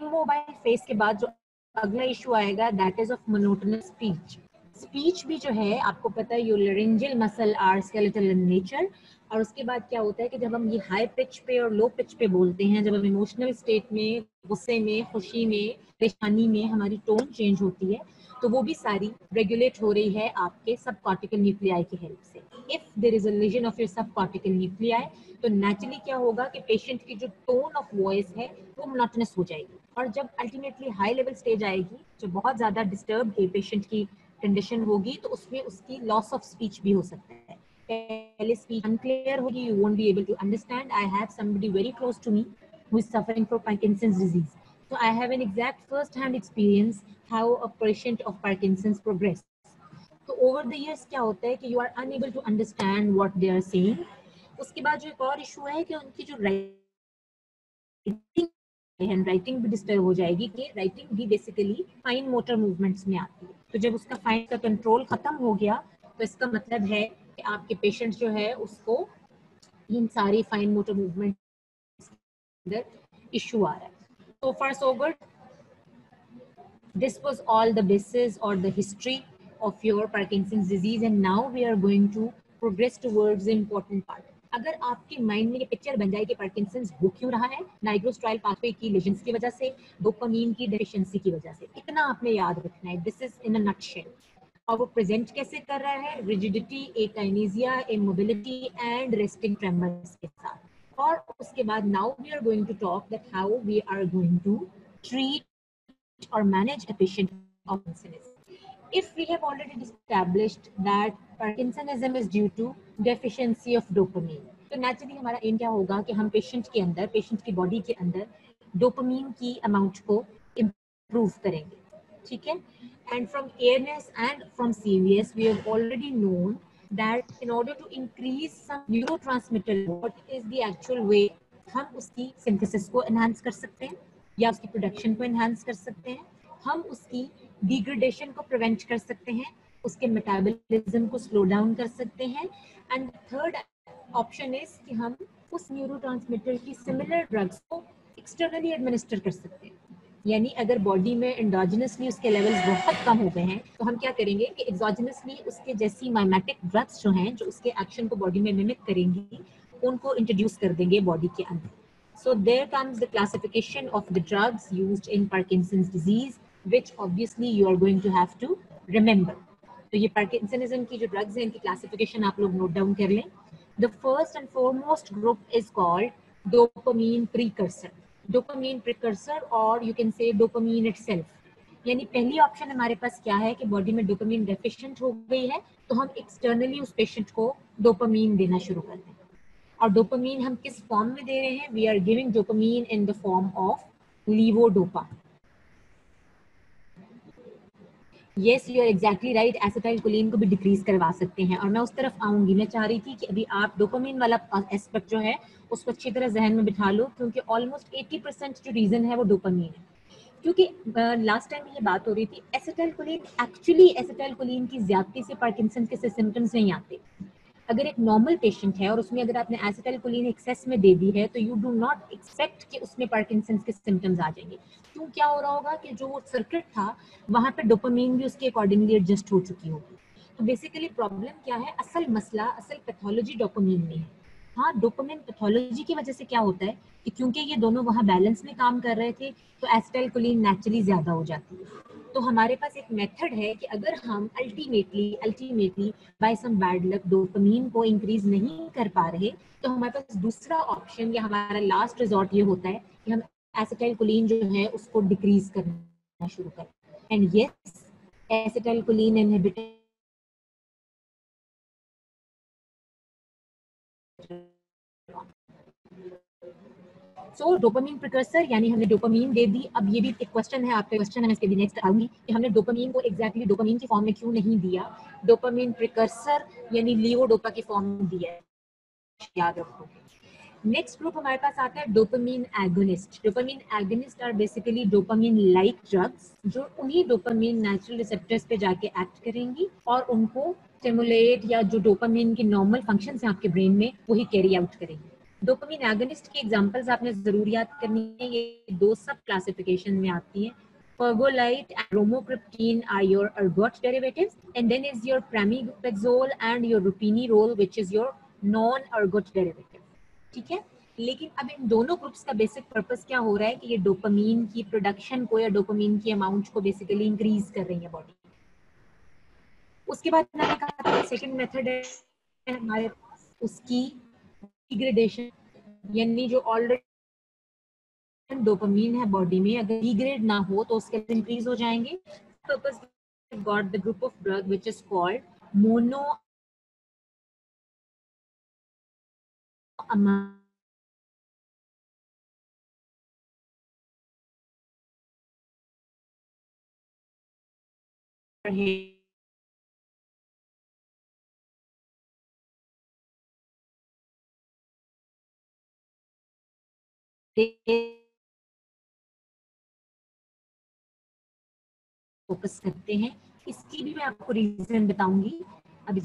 Immobile face के बाद जो अगला इशू आएगा that is of monotonous speech. Speech भी जो है आपको पता है your laryngeal muscle are skeletal in nature, और उसके बाद क्या होता है कि जब हम ये हाई पिच पे और लो पिच पे बोलते हैं, जब हम इमोशनल स्टेट में, गुस्से में, खुशी में, परेशानी में हमारी टोन चेंज होती है, तो वो भी सारी रेगुलेट हो रही है आपके सब कॉर्टिकल न्यूक्लियाई की हेल्प से। If there is a lesion of your subcortical nuclei, तो नेचुरली क्या होगा कि पेशेंट की जो टोन ऑफ वॉइस है वो मोनोटोनस हो जाएगी, और जब अल्टीमेटली हाई लेवल स्टेज आएगी जो बहुत ज्यादा डिस्टर्ब है पेशेंट की कंडीशन होगी, तो उसमें उसकी लॉस ऑफ स्पीच भी हो सकता है। पहले स्पीच अनक्लियर होगी, you won't be able to understand. I have somebody very close to me who is suffering from Parkinson's disease. So I have an exact first-hand experience how a patient of Parkinson's progress. So over the years क्या होता है कि you are unable to understand what they are saying. उसके बाद जो एक और issue है कि उनकी जो राइटिंग हैंड राइटिंग भी डिस्टर्ब हो जाएगी, कि राइटिंग भी बेसिकली फाइन मोटर मूवमेंट्स में आती है। तो जब उसका फाइन का कंट्रोल खत्म हो गया, तो इसका मतलब है कि आपके पेशेंट जो है उसको इन सारी फाइन मोटर मूवमेंट अंदर इशू आ रहा है। So far so good. This was all the basis or the history of your Parkinson's disease, and now we are going to progress towards the important part. अगर आपके mind में ये picture बन जाए कि पार्किंसंस हो क्यों रहा है, नाइग्रोस्ट्राइल पाथवे की लेजन्स की वजह से, डोपामीन की डेफिशिएंसी की वजह से, इतना आपने याद रखना है। This is in a nutshell. और वो प्रेजेंट कैसे कर रहा है? Rigidity, akinesia, immobility and resting tremors के साथ। और उसके बाद now we are going to talk that how we are going to treat or manage a patient of Parkinsonism. If we have already established that Parkinsonism is due to deficiency of dopamine, तो naturally हमारा M क्या होगा कि हम patient के अंदर, patient की body के अंदर डोपामीन की अमाउंट को इम्प्रूव करेंगे, ठीक है? And from ANS and from CVS, we have already known that in order to increase some neurotransmitter, what is the actual way हम उसकी सिंथेसिस को एनहांस कर सकते हैं या उसकी प्रोडक्शन को एनहांस कर सकते हैं, हम उसकी डिग्रेडेशन को प्रिवेंट कर सकते हैं, उसके मेटाबॉलिज्म को स्लो डाउन कर सकते हैं, एंड थर्ड ऑप्शन इज कि हम उस न्यूरोट्रांसमीटर की सिमिलर ड्रग्स को एक्सटर्नली एडमिनिस्टर कर सकते हैं। यानी अगर बॉडी में एंडोजिनसली उसके लेवल्स बहुत कम हो गए हैं, तो हम क्या करेंगे कि एक्सोजिनसली उसके जैसी माइमेटिक ड्रग्स जो हैं, जो उसके एक्शन को बॉडी में मिमिक करेंगी, उनको इंट्रोड्यूस कर देंगे बॉडी के अंदर। So there comes the classification of the drugs used in Parkinson's disease, which obviously you are going to have to remember. तो ये Parkinsonism की जो drugs हैं, इनकी classification आप लोग note down कर लें। The first and foremost group is called dopamine precursor. Dopamine precursor, or you can say dopamine itself. यानी पहली ऑप्शन हमारे पास क्या है कि बॉडी में डोपामीन डेफिशिएंट हो गई है, तो हम एक्सटर्नली उस पेशेंट को डोपामीन देना शुरू कर दें। और डोपामीन हम किस फॉर्म में दे रहे हैं? We are giving dopamine in the form of levodopa. Yes, you are exactly right. Acetylcholine को भी डिक्रीज करवा सकते हैं, और मैं उस तरफ आऊंगी। मैं चाह रही थी कि अभी आप डोपामीन वाला एस्पेक्ट जो है उसको अच्छी तरह जहन में बिठा लो, क्योंकि ऑलमोस्ट 80% जो रीजन है वो डोपामीन है। क्योंकि लास्ट टाइम ये बात हो रही थी, एसिटाइलकोलिन, एक्चुअली एसिटाइलकोलिन की ज्यादती से पार्किंसन के सिम्टम्स नहीं आते। अगर एक नॉर्मल पेशेंट है और उसमें अगर आपने एसिटाइलकोलिन एक्सेस में दे दी है, तो यू डू नॉट एक्सपेक्ट कि उसमें पार्किंसंस के सिम्टम्स आ जाएंगे। क्यों? क्या हो रहा होगा कि जो वो सर्किट था वहां पे डोपामीन भी उसके अकॉर्डिंगली एडजस्ट हो चुकी होगी। तो बेसिकली प्रॉब्लम क्या है? असल मसला, असल पैथोलॉजी डोपामीन में है। हाँ, डोपामिन पैथोलॉजी की वजह से क्या होता है कि क्योंकि ये दोनों वहाँ बैलेंस में काम कर रहे थे, तो एसिटाइलकोलिन नेचुरली ज्यादा हो जाती है। तो हमारे पास एक मेथड है कि अगर हम ultimately by some bad luck dopamine को इंक्रीज नहीं कर पा रहे, तो हमारे पास दूसरा ऑप्शन या हमारा लास्ट रिजॉर्ट ये होता है कि हम एसिटाइलकोलिन जो है उसको डिक्रीज करना शुरू करें। And yes, acetylcholine inhibitor so dopamine precursor यानी हमने डोपामीन दे दी। अब ये भी एक क्वेश्चन है, आपका क्वेश्चन है, मैं इसके भी नेक्स्ट आऊंगी कि हमने डोपामीन को एग्जैक्टली डोपामीन की फॉर्म में क्यों नहीं दिया, डोपामीन प्रिकर्सर यानी लीवोडोपा की फॉर्म में दिया है, याद रखो। नेक्स्ट ग्रुप हमारे पास आता है dopamine agonist. Dopamine agonist are basically dopamine like drugs जो उन्हीं डोपामीन नेचुरल रिसेप्टर्स पे जाके एक्ट करेंगी और उनको स्टिमुलेट या जो डोपामीन की नॉर्मल फंक्शंस हैं आपके ब्रेन में वही कैरी आउट करेंगी। डोपामीन एगोनिस्ट की एग्जांपल्स आपने जरूर याद करनी है, ये दो सब क्लासिफिकेशन में आती है। Pergolide and bromocriptine are your ergot derivatives, and then is your pramipexole and your rupinerol, which is your non-ergot derivative. ठीक है, लेकिन अब इन दोनों ग्रुप्स का बेसिक पर्पस क्या हो रहा है कि ये डोपामीन की प्रोडक्शन को या डोपामीन की अमाउंट को बेसिकली इंक्रीज कर रही है बॉडी। उसके बाद मैंने कहा सेकंड मेथड है हमारे पास उसकी डिग्रेडेशन, यानी जो ऑलरेडी डोपामीन है बॉडी में अगर डिग्रेड ना हो तो उसके इंक्रीज हो जाएंगे। Purpose got the group of drug which is called mono focus करते हैं। इसकी भी मैं आपको रीजन बताऊंगी अभी।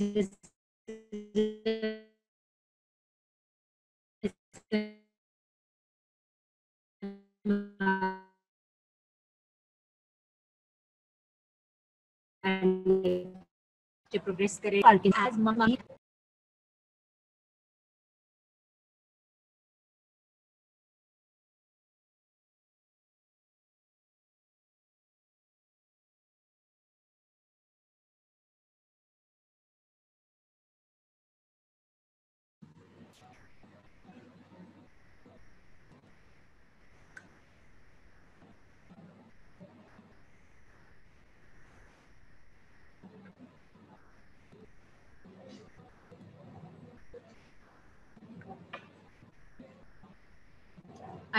प्रोग्रेस करें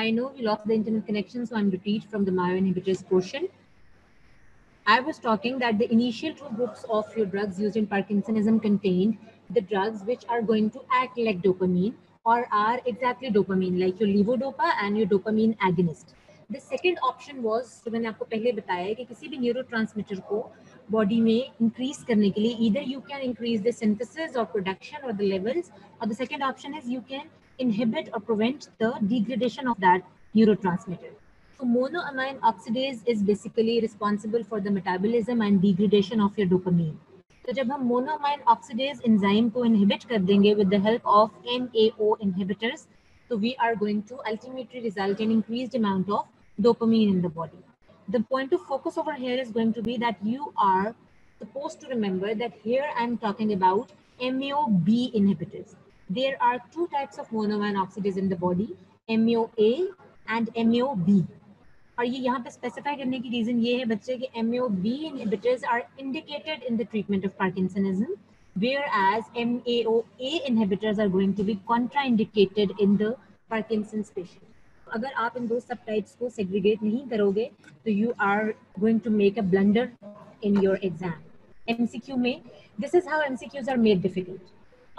I know we lost the internet connection, so I'm repeat from the myoinhibitors portion. I was talking that the initial two groups of your drugs used in Parkinsonism contained the drugs which are going to act like dopamine or are exactly dopamine, like your levodopa and your dopamine agonist. The second option was, जो मैंने आपको पहले बताया है कि किसी भी neurotransmitter को बॉडी में इंक्रीज करने के लिए either you can increase the synthesis or production or the levels, or the second option is you can inhibit or prevent the degradation of that neurotransmitter. So monoamine oxidase is basically responsible for the metabolism and degradation of your dopamine. तो जब हम monoamine oxidase enzyme को inhibit कर देंगे with the help of MAO inhibitors, so we are going to ultimately result in increased amount of dopamine in the body. The point of focus over here is going to be that you are supposed to remember that here I'm talking about MAO-B inhibitors. There are two types of monoamine oxidase in the body, MAO-A and MAO-B. और ये यहाँ पे specify करने की reason ये है बच्चे कि MAO-B inhibitors are indicated in the treatment of Parkinsonism, whereas MAO-A inhibitors are going to be contraindicated in the Parkinson's patient. अगर आप इन दो सब टाइप्स को सेग्रीगेट नहीं करोगे तो you are going to make a blunder in your exam. MCQ में this is how MCQs are made difficult.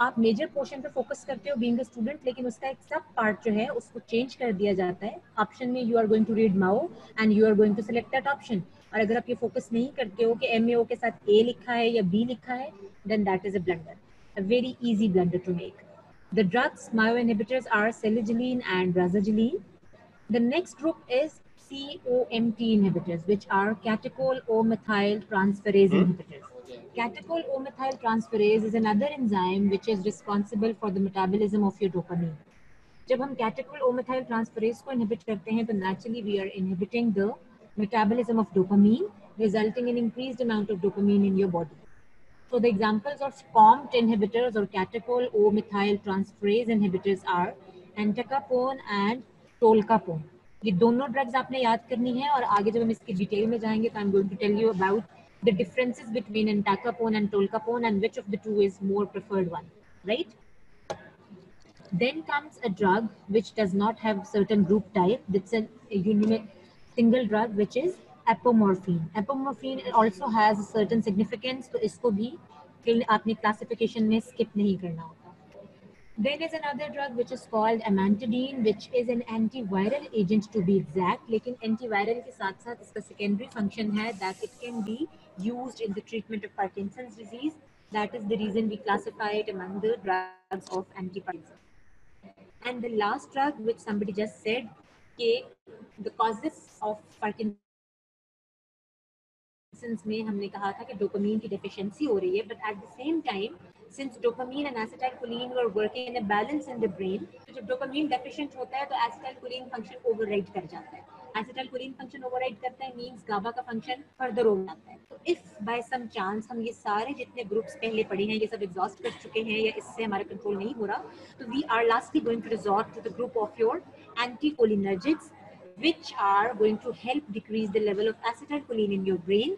आप मेजर पोर्शन पे फोकस करते हो बीइंग अ स्टूडेंट, लेकिन उसका एक सब पार्ट जो है उसको चेंज कर दिया जाता है। ऑप्शन में you are going to read MAO and you are going to select that option. और अगर आप ये फोकस नहीं करते हो कि एमएओ के साथ ए लिखा है या बी लिखा है, then that is a blunder, a very easy blunder to make. The drugs MAO inhibitors are selegiline and razagiline. The next group is COMT inhibitors, which are catechol O-methyl transferase inhibitors. Catechol O-methyl transferase is another enzyme which is responsible for the metabolism of your dopamine. जब हम catechol O-methyl transferase को inhibit करते हैं तो naturally we are inhibiting the metabolism of dopamine, resulting in increased amount of dopamine in your body. So the examples of COMT inhibitors or catechol O-methyl transferase inhibitors are entacapone and tolcapone. ये दोनों drugs आपने याद करनी है और आगे जब हम इसकी डिटेल में जाएंगे तो I am going to tell you about the differences between entacapone and tolcapone and which of the two is more preferred one, right? Then comes a drug which does not have certain group type. That's a single drug which is apomorphine. Apomorphine also has a certain significance, तो इसको भी आपने classification में skip नहीं करना होगा. Then is another drug which is called amantadine, which is an antiviral agent to be exact. लेकिन antiviral के साथ साथ इसका secondary function है that it can be used in the treatment of Parkinson's disease. That is the reason we classify it among the drugs of anti-Parkinson's. And the last drug which somebody just said, the causes of Parkinson's में हमने कहा था कि dopamine की deficiency हो रही है, but at the same time, since dopamine and acetylcholine were working in a balance in the brain, तो जब dopamine deficient होता है तो acetylcholine function override कर जाता है. Acetylcholine function override करता है means GABA का function further over जाता है. तो if by some chance हम ये सारे जितने groups पहले पढ़े हैं ये सब exhaust कर चुके हैं या इससे हमारा control नहीं हो रहा, तो we are lastly going to resort to the group of your anticholinergics, which are going to help decrease the level of acetylcholine in your brain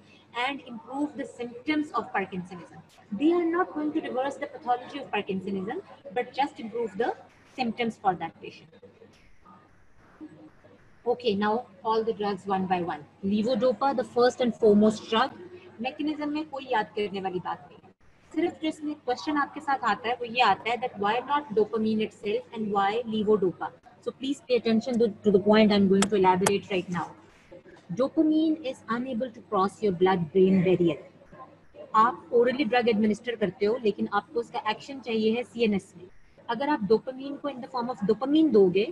and improve the symptoms of Parkinsonism. They are not going to reverse the pathology of Parkinsonism, but just improve the symptoms for that patient. Okay, now all the drugs one by one. Levodopa, the first and foremost drug. Mechanism में कोई याद करने वाली बात नहीं है. सिर्फ जिसमें क्वेश्चन आपके साथ आता है वो ये आता है that why not dopamine itself and why levodopa. So please pay attention to the point I'm going to elaborate right now. Dopamine is unable to cross your blood-brain barrier. आप orally drug administer करते हो लेकिन आपको उसका action चाहिए है CNS में. अगर आप डोपामीन को in the form of dopamine दोगे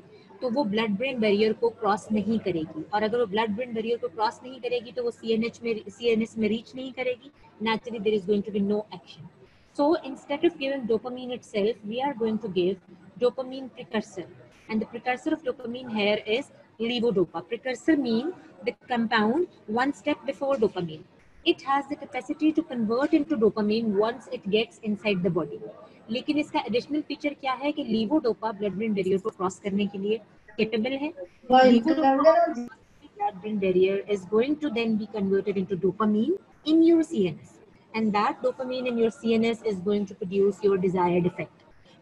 तो वो ब्लड ब्रेन बैरियर को क्रॉस नहीं करेगी, और अगर वो ब्लड ब्रेन बैरियर को क्रॉस नहीं करेगी तो वो सीएनएस में रीच नहीं करेगी. Naturally there is going to be no action. So instead of giving dopamine itself, we are going to give dopamine precursor. And the precursor of dopamine here is levodopa. Precursor means the compound one step before dopamine. It has the capacity to convert into dopamine once it gets inside the body. लेकिन इसका additional feature क्या है कि levodopa blood brain barrier को cross करने के लिए capable है. Blood brain barrier is going to then be converted into dopamine in your CNS, and that dopamine in your CNS is going to produce your desired effect.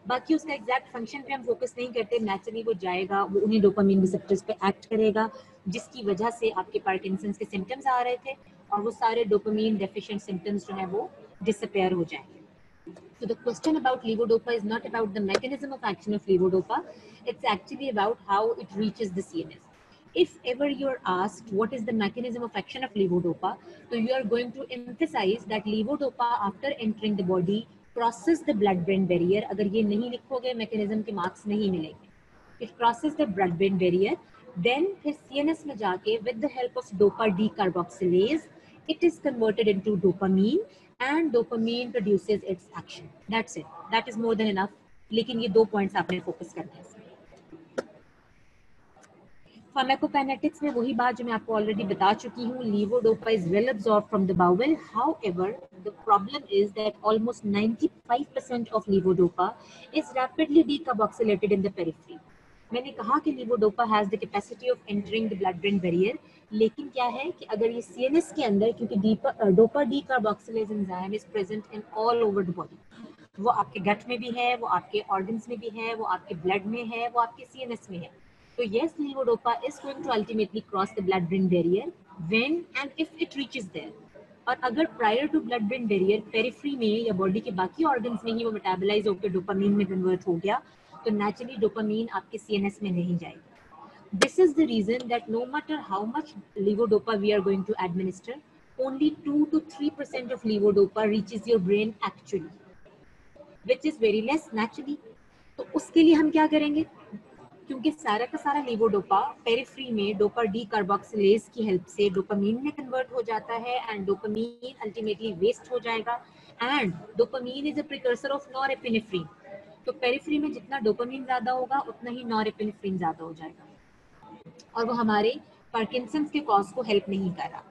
बाकी उसका exact function पे हम focus नहीं करते. Naturally वो जाएगा, वो उन्हीं डोपामीन रिसेप्टर्स पे एक्ट करेगा जिसकी वजह से आपके पार्किंसंस के सिम्टम्स आ रहे थे, और वो सारे डोपामीन डेफिशिएंट सिम्टम्स जो है वो डिसअपेयर हो जाएंगे. So the question about levodopa is not about the mechanism of action of levodopa. It's actually about how it reaches the CNS. If ever you're asked what is the mechanism of action of levodopa, so you are going to emphasize that levodopa after entering the body crosses the blood-brain barrier. अगर ये नहीं लिखोगे mechanism के marks नहीं मिलेंगे. It crosses the blood-brain barrier, then फिर CNS में जाके with the help of dopa decarboxylase, it is converted into dopamine and dopamine produces its action. That's it. That is more than enough. लेकिन ये 2 points आपने focus करना है. Pharmacokinetics में वही बात जो मैं आपको already बता चुकी हूँ. Levodopa is well absorbed from the bowel. However, the problem is that almost 95% of levodopa is rapidly decarboxylated in the periphery. मैंने कहा कि levodopa has the capacity of entering the blood-brain barrier, लेकिन क्या है कि अगर ये CNS के अंदर, क्योंकि dopa decarboxylase enzyme is present in all over the body, वो आपके gut में भी है, वो आपके organs में भी है, वो आपके blood में है, वो आपके CNS में है. So yes, levodopa is going to ultimately cross the blood-brain barrier when and if it reaches there. और अगर prior to blood-brain barrier periphery में या body के बाकी organs में ही वो metabolize होकर dopamine में convert हो गया, तो naturally dopamine आपके CNS में नहीं जाएगी. This is the reason that no matter how much levodopa we are going to administer, only 2 to 3% of levodopa reaches your brain actually, which is very less naturally. तो उसके लिए हम क्या करेंगे? क्योंकि सारा का सारा levodopa पेरिफ्री में डोपा डीकार्बोक्सिलेज की हेल्प से डोपामीन में कन्वर्ट हो जाता है, एंड डोपामीन अल्टीमेटली वेस्ट हो जाएगा, and dopamine is a precursor of norepinephrine. तो पेरिफ्री में जितना डोपामीन ज्यादा होगा उतना ही नॉरएपिनेफ्रिन ज्यादा हो जाएगा, और वो हमारे पार्किंसंस के कॉज को हेल्प नहीं कर रहा.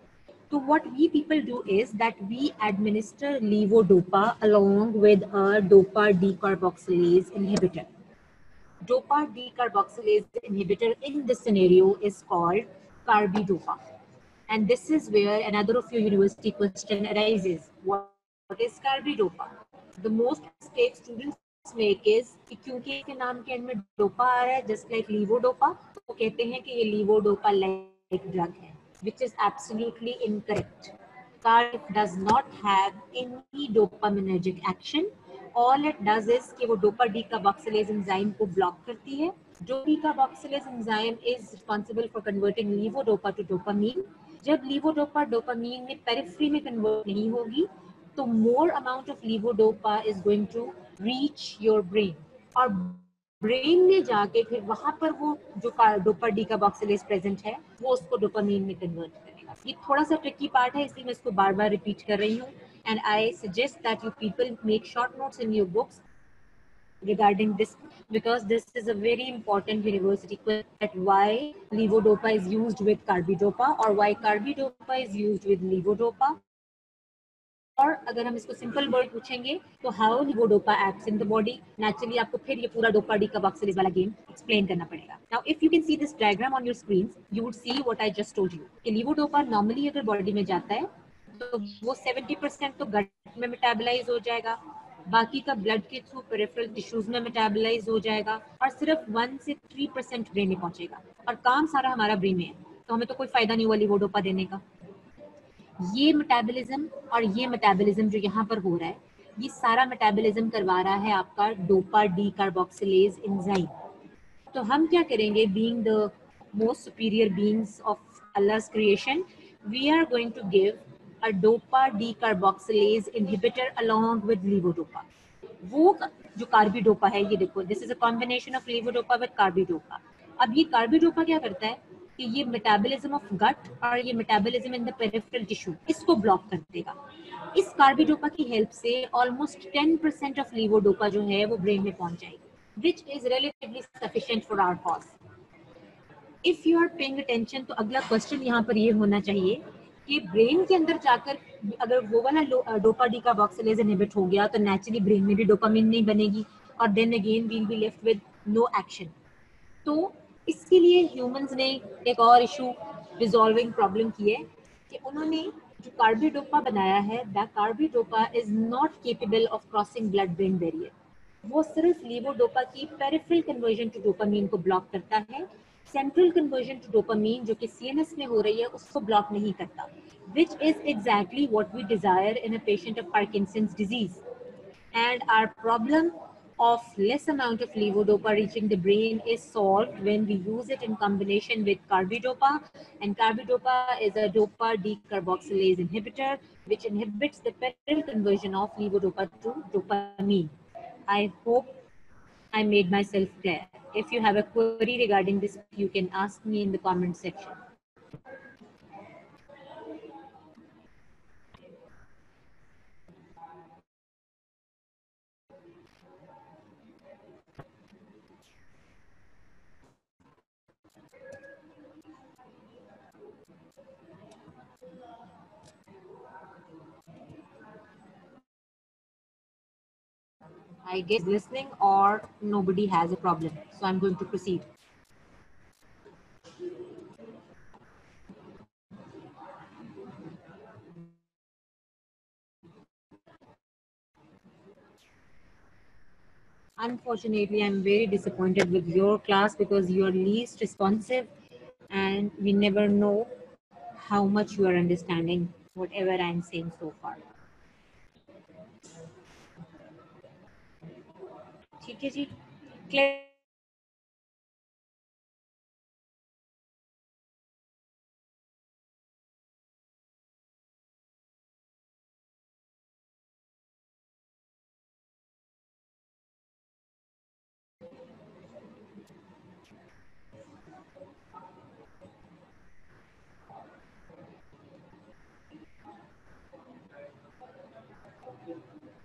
So what we people do is that we administer levodopa along with a dopa decarboxylase inhibitor. Dopa decarboxylase inhibitor in this scenario is called carbidopa. And this is where another of your university question arises. What is carbidopa? The most mistake students make is कि क्योंकि इसके नाम के and में dopa आ रहा है just like levodopa, तो कहते हैं कि ये लीवोडोपा लाइक ड्रग है, which is absolutely incorrect. Cardiff does not have any dopaminergic action. All it does is कि वो डोपा डीकार्बोक्सिलेज एंजाइम को ब्लॉक करती है. Decarboxylase enzyme is responsible for converting levodopa to dopamine. जब levodopa dopamine में periphery में convert नहीं होगी तो more amount of levodopa is going to reach your brain और ब्रेन में जाके फिर वहां पर वो जो डोपा डीकार्बोक्सिलेज प्रेजेंट है वो उसको डोपामीन में कन्वर्ट करेगा. ये थोड़ा सा ट्रिकी पार्ट है इसलिए मैं इसको बार बार रिपीट कर रही हूँ. And I suggest that you people make short notes in your books regarding this because this is a very important university question that why levodopa is used with carbidopa or why carbidopa is used with levodopa. और अगर हम इसको simple word पूछेंगे तो how levodopa acts in the body. Naturally आपको फिर ये पूरा डोपा डीकार्बोक्सिलेज वाला गेम एक्सप्लेन करना पड़ेगा. Now if you can see this diagram on your screen you would see what I just told you कि लीवोडोपा नॉर्मली अगर body में जाता है तो वो 70% तो गट में मेटाबोलाइज हो जाएगा, बाकी का ब्लड के थ्रू पेरिफेरल टिश्यूज में मेटाबोलाइज हो जाएगा और सिर्फ 1 से 3% ब्रेन में पहुंचेगा और काम सारा हमारा ब्रेन में है. तो हमें तो कोई फायदा नहीं हुआ लीवोडोपा देने का. ये मेटाबॉलिज्म और ये मेटाबॉलिज्म जो यहाँ पर हो रहा है ये सारा मेटाबॉलिज्म करवा रहा है आपका डोपा डीकार्बोक्सिलेज एंजाइम. तो हम क्या करेंगे being the most superior beings of Allah's creation we are going to give a dopa decarboxylase inhibitor along with levodopa. वो जो कार्बिडोपा है ये देखो this is a combination of levodopa with carbidopa. अब ये कार्बिडोपा क्या करता है कि ये मेटाबॉलिज्म ऑफ गट और ये metabolism in the peripheral tissue इसको ब्लॉक कर देगा. इस कार्बिडोपा की हेल्प से ऑलमोस्ट 10% ऑफ लीवोडोपा जो है वो ब्रेन में पहुंच जाएगी which is relatively sufficient for our cause. If you are paying attention तो अगला क्वेश्चन यहाँ पर ये होना चाहिए कि ब्रेन के अंदर जाकर अगर वो वाला डोपा डीकार्बोक्सिलेज इनहिबिट हो गया तो नेचुरली ब्रेन में भी डोपामिन नहीं बनेगी और then again we'll be left with no action. तो इसके लिए ह्यूमंस ने एक और इशू रिजॉल्विंग प्रॉब्लम की है कि उन्होंने जो कार्बिडोपा बनाया है that carbidopa is not capable of crossing blood brain barrier. वो सिर्फ लीवोडोपा की पेरिफेरल कन्वर्जन टू डोपामीन को ब्लॉक करता है. सेंट्रल कन्वर्जन टू डोपामीन जो कि सीएनएस में हो रही है उसको ब्लॉक नहीं करता which is exactly what we desire in a patient of Parkinson's disease. And our problem of less amount of levodopa reaching the brain is solved when we use it in combination with carbidopa. And carbidopa is a dopa decarboxylase inhibitor which inhibits the parallel conversion of levodopa to dopamine. I hope I made myself clear. If you have a query regarding this, you can ask me in the comment section. I guess listening or nobody has a problem. So I'm going to proceed. Unfortunately, I'm very disappointed with your class because you are least responsive and we never know how much you are understanding whatever I'm saying so far. ठीक है जी, clear.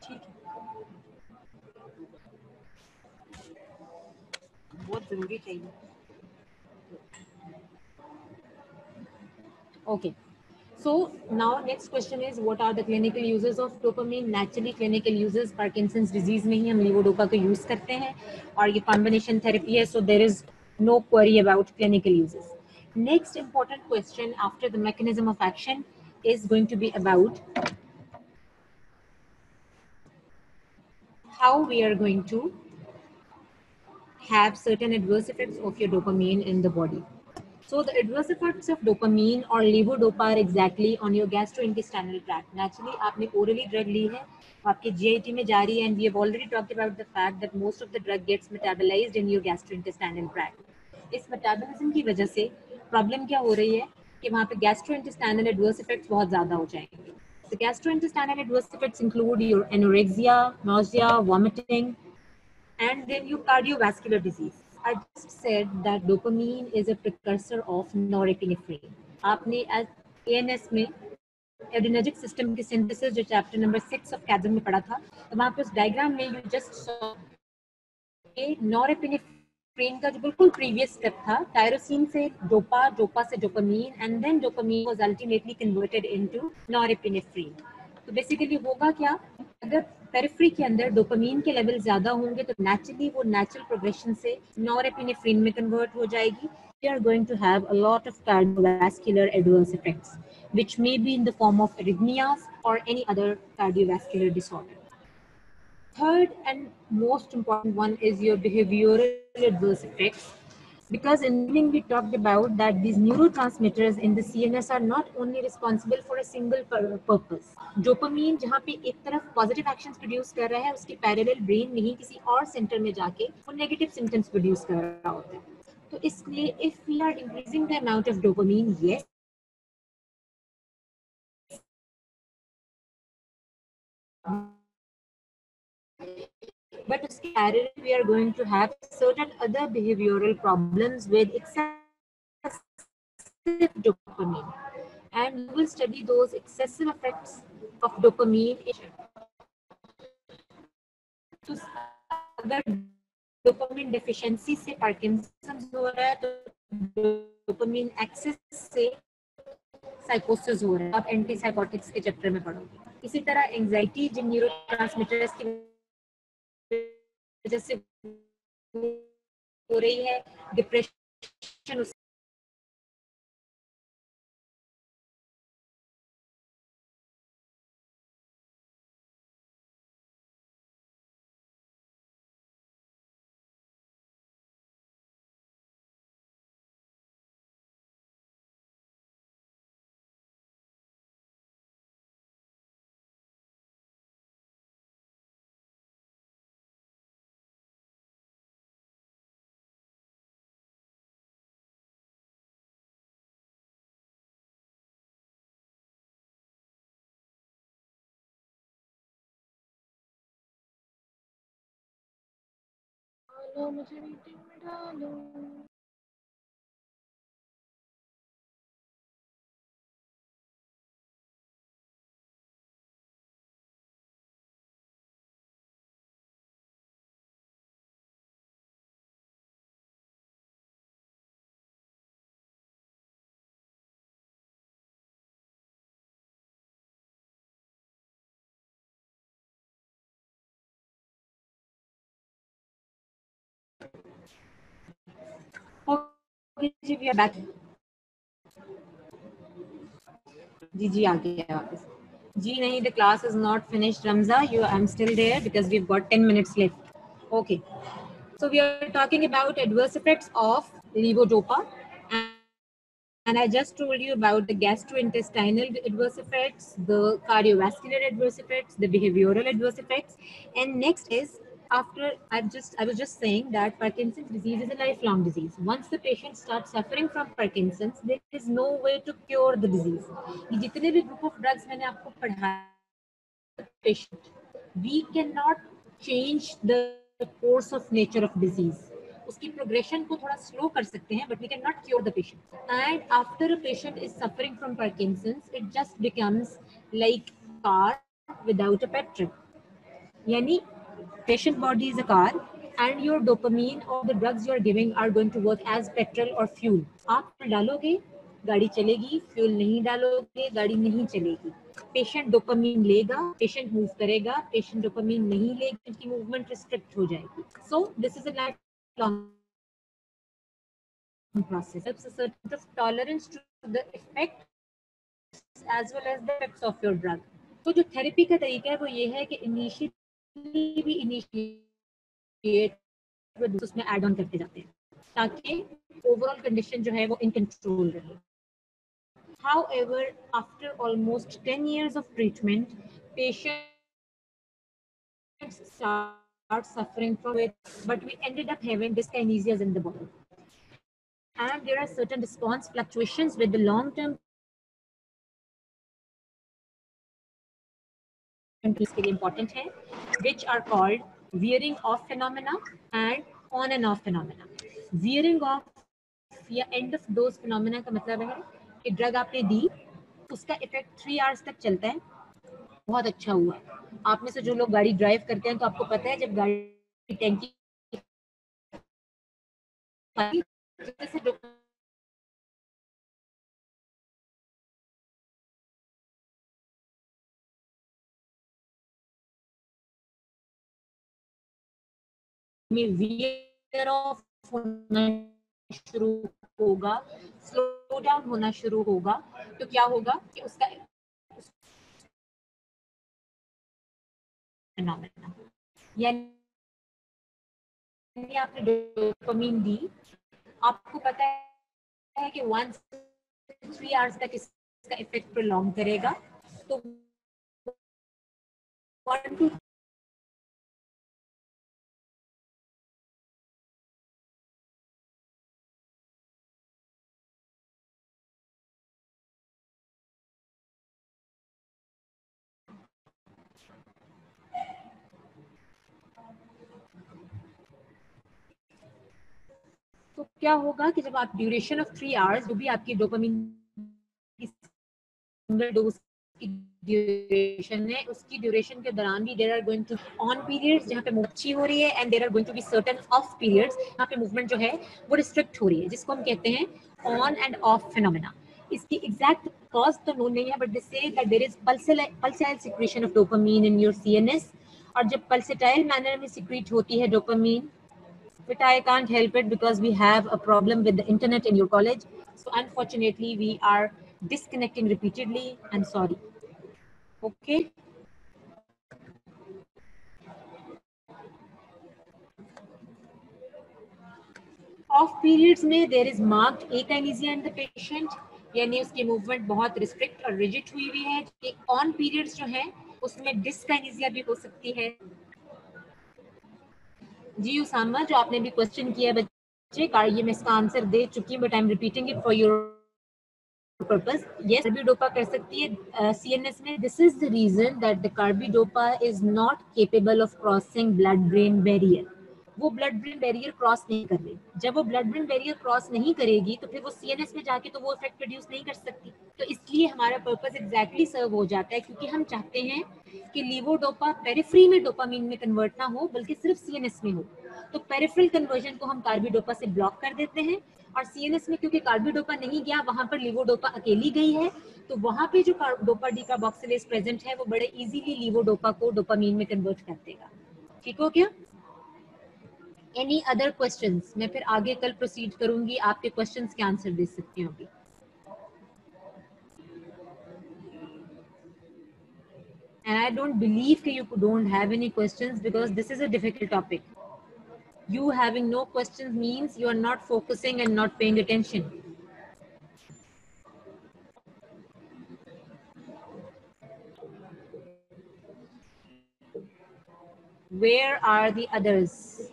ठीक है, बहुत जरूरी चाहिए. Okay. So now next question is what are the clinical uses of dopamine? Naturally clinical uses Parkinson's disease में ही हम levodopa को use करते हैं और ये combination therapy है, so there is no query about clinical uses. Next important question after the mechanism of action is going to be about how we are going to have certain adverse effects of your dopamine in the body. So the adverse effects of dopamine or levodopa are exactly on your gastrointestinal tract. Naturally, आपने orally drug ली है, आपके GIT में जा रही है, and we have already talked about the fact that most of the drug gets metabolized in your gastrointestinal tract. इस metabolism की वजह से problem क्या हो रही है कि वहाँ पे gastrointestinal adverse effects बहुत ज़्यादा हो जाएंगे. The gastrointestinal adverse effects include your anorexia, nausea, vomiting, and then your cardiovascular disease. I just said that dopamine is a precursor of norepinephrine. आपने ANS में एड्रेनर्जिक सिस्टम की सिंथेसिस जो chapter number 6 of कैडम में पढ़ा था, तो वहाँ पे उस डायग्राम में यू जस्ट सॉ नॉरएपिनेफ्रिन का जो बिल्कुल प्रीवियस स्टेप था, टायरोसिन से डोपा, डोपा से dopamine, and then dopamine was ultimately converted into norepinephrine. तो बेसिकली होगा क्या, अगर पेरिफेरी के अंदर डोपामीन के लेवल ज्यादा होंगे तो नेचुरली वो नेचुरल प्रोग्रेशन से नॉरएपिनेफ्रिन में कन्वर्ट हो जाएगी. We are going to have a lot of cardiovascular adverse effects, which may be in the form of arrhythmias or any other cardiovascular disorder. Third and most important one is your behavioral adverse effects. Because in the beginning we talked about that these neurotransmitters in the CNS are not only responsible for a single purpose. Dopamine जहाँ पे एक तरफ positive actions produce कर रहा है, उसके parallel brain नहीं किसी और center में जाके वो negative symptoms produce कर रहा होता है. तो इसलिए if we are increasing the amount of dopamine, yes, but parallel we are going to have certain other behavioral problems with excessive dopamine, and we will study those excessive effects of dopamine. तो अगर dopamine deficiency से Parkinson's हो रहा है तो dopamine access से साइकोसिस हो रहा है. आप एंटीसाइकोटिक्स के चैप्टर में पढ़ोगे. इसी तरह एंजाइटी जिन न्यूरोट्रांसमीटर्स की वजह से हो रही है, डिप्रेशन मुझे मीटिंग में डालो. ओके जी, वी आर बैक. जी जी आ गया वापस. जी नहीं, the class is not finished, Ramza. I'm still there because we've got 10 minutes left. Okay. So we are talking about adverse effects of levodopa, and I just told you about the gastrointestinal adverse effects, the cardiovascular adverse effects, the behavioral adverse effects, and next is after I was just saying that Parkinson's disease is a lifelong disease. Once the patient starts suffering from Parkinson's, there is no way to cure the disease. ये जितने भी group of drugs मैंने आपको पढ़ाया, patient, we cannot change the course of nature of disease. उसकी progression को थोड़ा slow कर सकते हैं, but we can not cure the patient. And after a patient is suffering from Parkinson's, it just becomes like car without a petrol. यानी patient body is a car and your dopamine or the drugs you are giving are going to work as petrol or fuel. आप fuel डालोगे गाड़ी चलेगी, fuel नहीं डालोगे गाड़ी नहीं चलेगी. पेशेंट डोपामीन लेगा, पेशेंट मूव करेगा, पेशेंट डोपामीन नहीं लेगा, उनकी मूवमेंट रिस्ट्रिक्ट हो जाएगी. So this is a life long process. It's a certain of tolerance to the effects as well as the effects of your drug. तो जो therapy का तरीका है वो ये है कि इनिशियली भी इनिशिएट उसमें ऐड ऑन करते जाते हैं ताकि ओवरऑल कंडीशन जो है वो इन कंट्रोल रहे. However, after almost 10 years of treatment, patients start suffering from it, but we ended up having dyskinesias in the body. And there are certain response fluctuations with the long-term important hai, which are called wearing off phenomena and on and off phenomena. Wearing off या end of dose phenomena का मतलब है कि drug आपने दी, उसका effect 3 hours तक चलता है, बहुत अच्छा हुआ. आप में से जो लोग गाड़ी ड्राइव करते हैं तो आपको पता है जब गाड़ी टैंकी में वेयर ऑफ होना शुरू होगा, स्लो डाउन होना शुरू होगा, तो क्या होगा कि उसका फिनोमेना यानी आपने डोपामिन दी, आपको पता है कि 1 से 3 आवर्स तक इसका इफेक्ट प्रोलॉन्ग करेगा, तो 1 to तो क्या होगा कि जब आप ड्यूरेशन ऑफ 3 आवर्स जो भी आपकी डोपामिन की सिंगल डोज की ड्यूरेशन है, उसकी ड्यूरेशन के दौरान भी there are going to on periods जहाँ पे मूवमेंट अच्छी हो रही है and there are going to be certain of periods जहाँ पे मूवमेंट जो है वो रिस्ट्रिक्ट हो रही है, जिसको हम कहते हैं ऑन एंड ऑफ फिनोमेना. इसकी एग्जैक्ट कॉज तो नोन नहीं है, but they say that there is pulsatile secretion of dopamine in your CNS, और जब पल्सेटाइल मैनर में सिक्रीट होती है dopamine, but I can't help it because we have a problem with the internet in your college. So unfortunately, we are disconnecting repeatedly. I'm sorry. Okay. Off periods में there is marked akinesia in the patient, यानी उसकी movement बहुत restrict और rigid हुई हुई है. On periods जो है उसमें डिस्काइनेसिया भी हो सकती है. जी उसामा, जो आपने भी क्वेश्चन किया बच्चे का, ये मैं इसका आंसर दे चुकी हूँ, but I am repeating it for your purpose. Yes, carbidopa कर सकती है CNS में. This is the reason that the carbidopa is not capable of crossing blood-brain barrier. वो ब्लड ब्रेन बैरियर क्रॉस नहीं कर रही. जब वो ब्लड ब्रेन बैरियर क्रॉस नहीं करेगी तो फिर वो सीएनएस में जाके तो वो इफेक्ट प्रोड्यूस नहीं कर सकती. तो इसलिए हमारा पर्पस एग्जैक्टली सर्व हो जाता है, क्योंकि हम चाहते हैं कि लीवोडोपा पेरिफेरी में डोपामीन में कन्वर्ट ना हो बल्कि सिर्फ सीएनएस में हो. तो पेरिफेरल कन्वर्जन को हम कार्बिडोपा से ब्लॉक कर देते हैं, और सीएनएस में क्योंकि कार्बिडोपा नहीं गया, वहां पर लीवोडोपा अकेली गई है, तो वहां पे जो डोपा डीकार्बोक्सिलेज प्रेजेंट है वो बड़े इजीली लीवोडोपा को डोपामीन में कन्वर्ट कर देगा. ठीक हो गया? Any other questions? मैं फिर आगे कल प्रोसीड करूंगी, आपके क्वेश्चंस के आंसर दे सकती हूँ अभी. And I don't believe that you don't have any questions because this is a difficult topic. You having no questions means you are not focusing and not paying attention. Where are the others?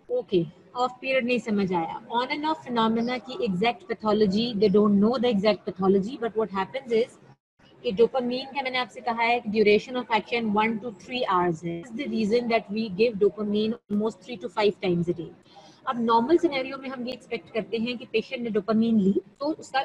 Okay, off period नहीं समझ आया. On and off phenomena की exact pathology, they don't know the exact pathology, but what happens is कि dopamine का मैंने आपसे कहा है कि duration of action 1 to 3 hours है. This is the reason that we give dopamine almost 3 to 5 times a day. अब normal scenario में हम ये एक्सपेक्ट करते हैं कि पेशेंट ने डोपामीन ली तो उसका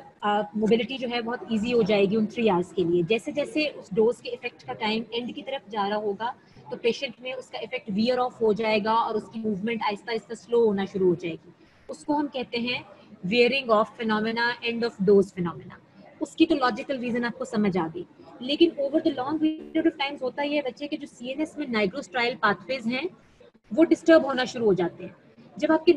मोबिलिटी जो है बहुत इजी हो जाएगी उन 3 आवर्स के लिए. जैसे जैसे उस डोज के इफेक्ट का टाइम एंड की तरफ जा रहा होगा तो पेशेंट में उसका इफेक्ट वियर ऑफ हो जाएगा और उसकी मूवमेंट आहिस्ता आहिस्ता स्लो होना शुरू हो जाएगी. उसको हम कहते हैं wearing of phenomena, end of dose phenomena. उसकी तो लॉजिकल रीजन आपको समझ आ गई, लेकिन over the long period of times होता है बच्चे के जो सीएनएस में नाइट्रोस्ट्राइल पाथवेज हैं वो डिस्टर्ब होना शुरू हो जाते हैं. जब आपके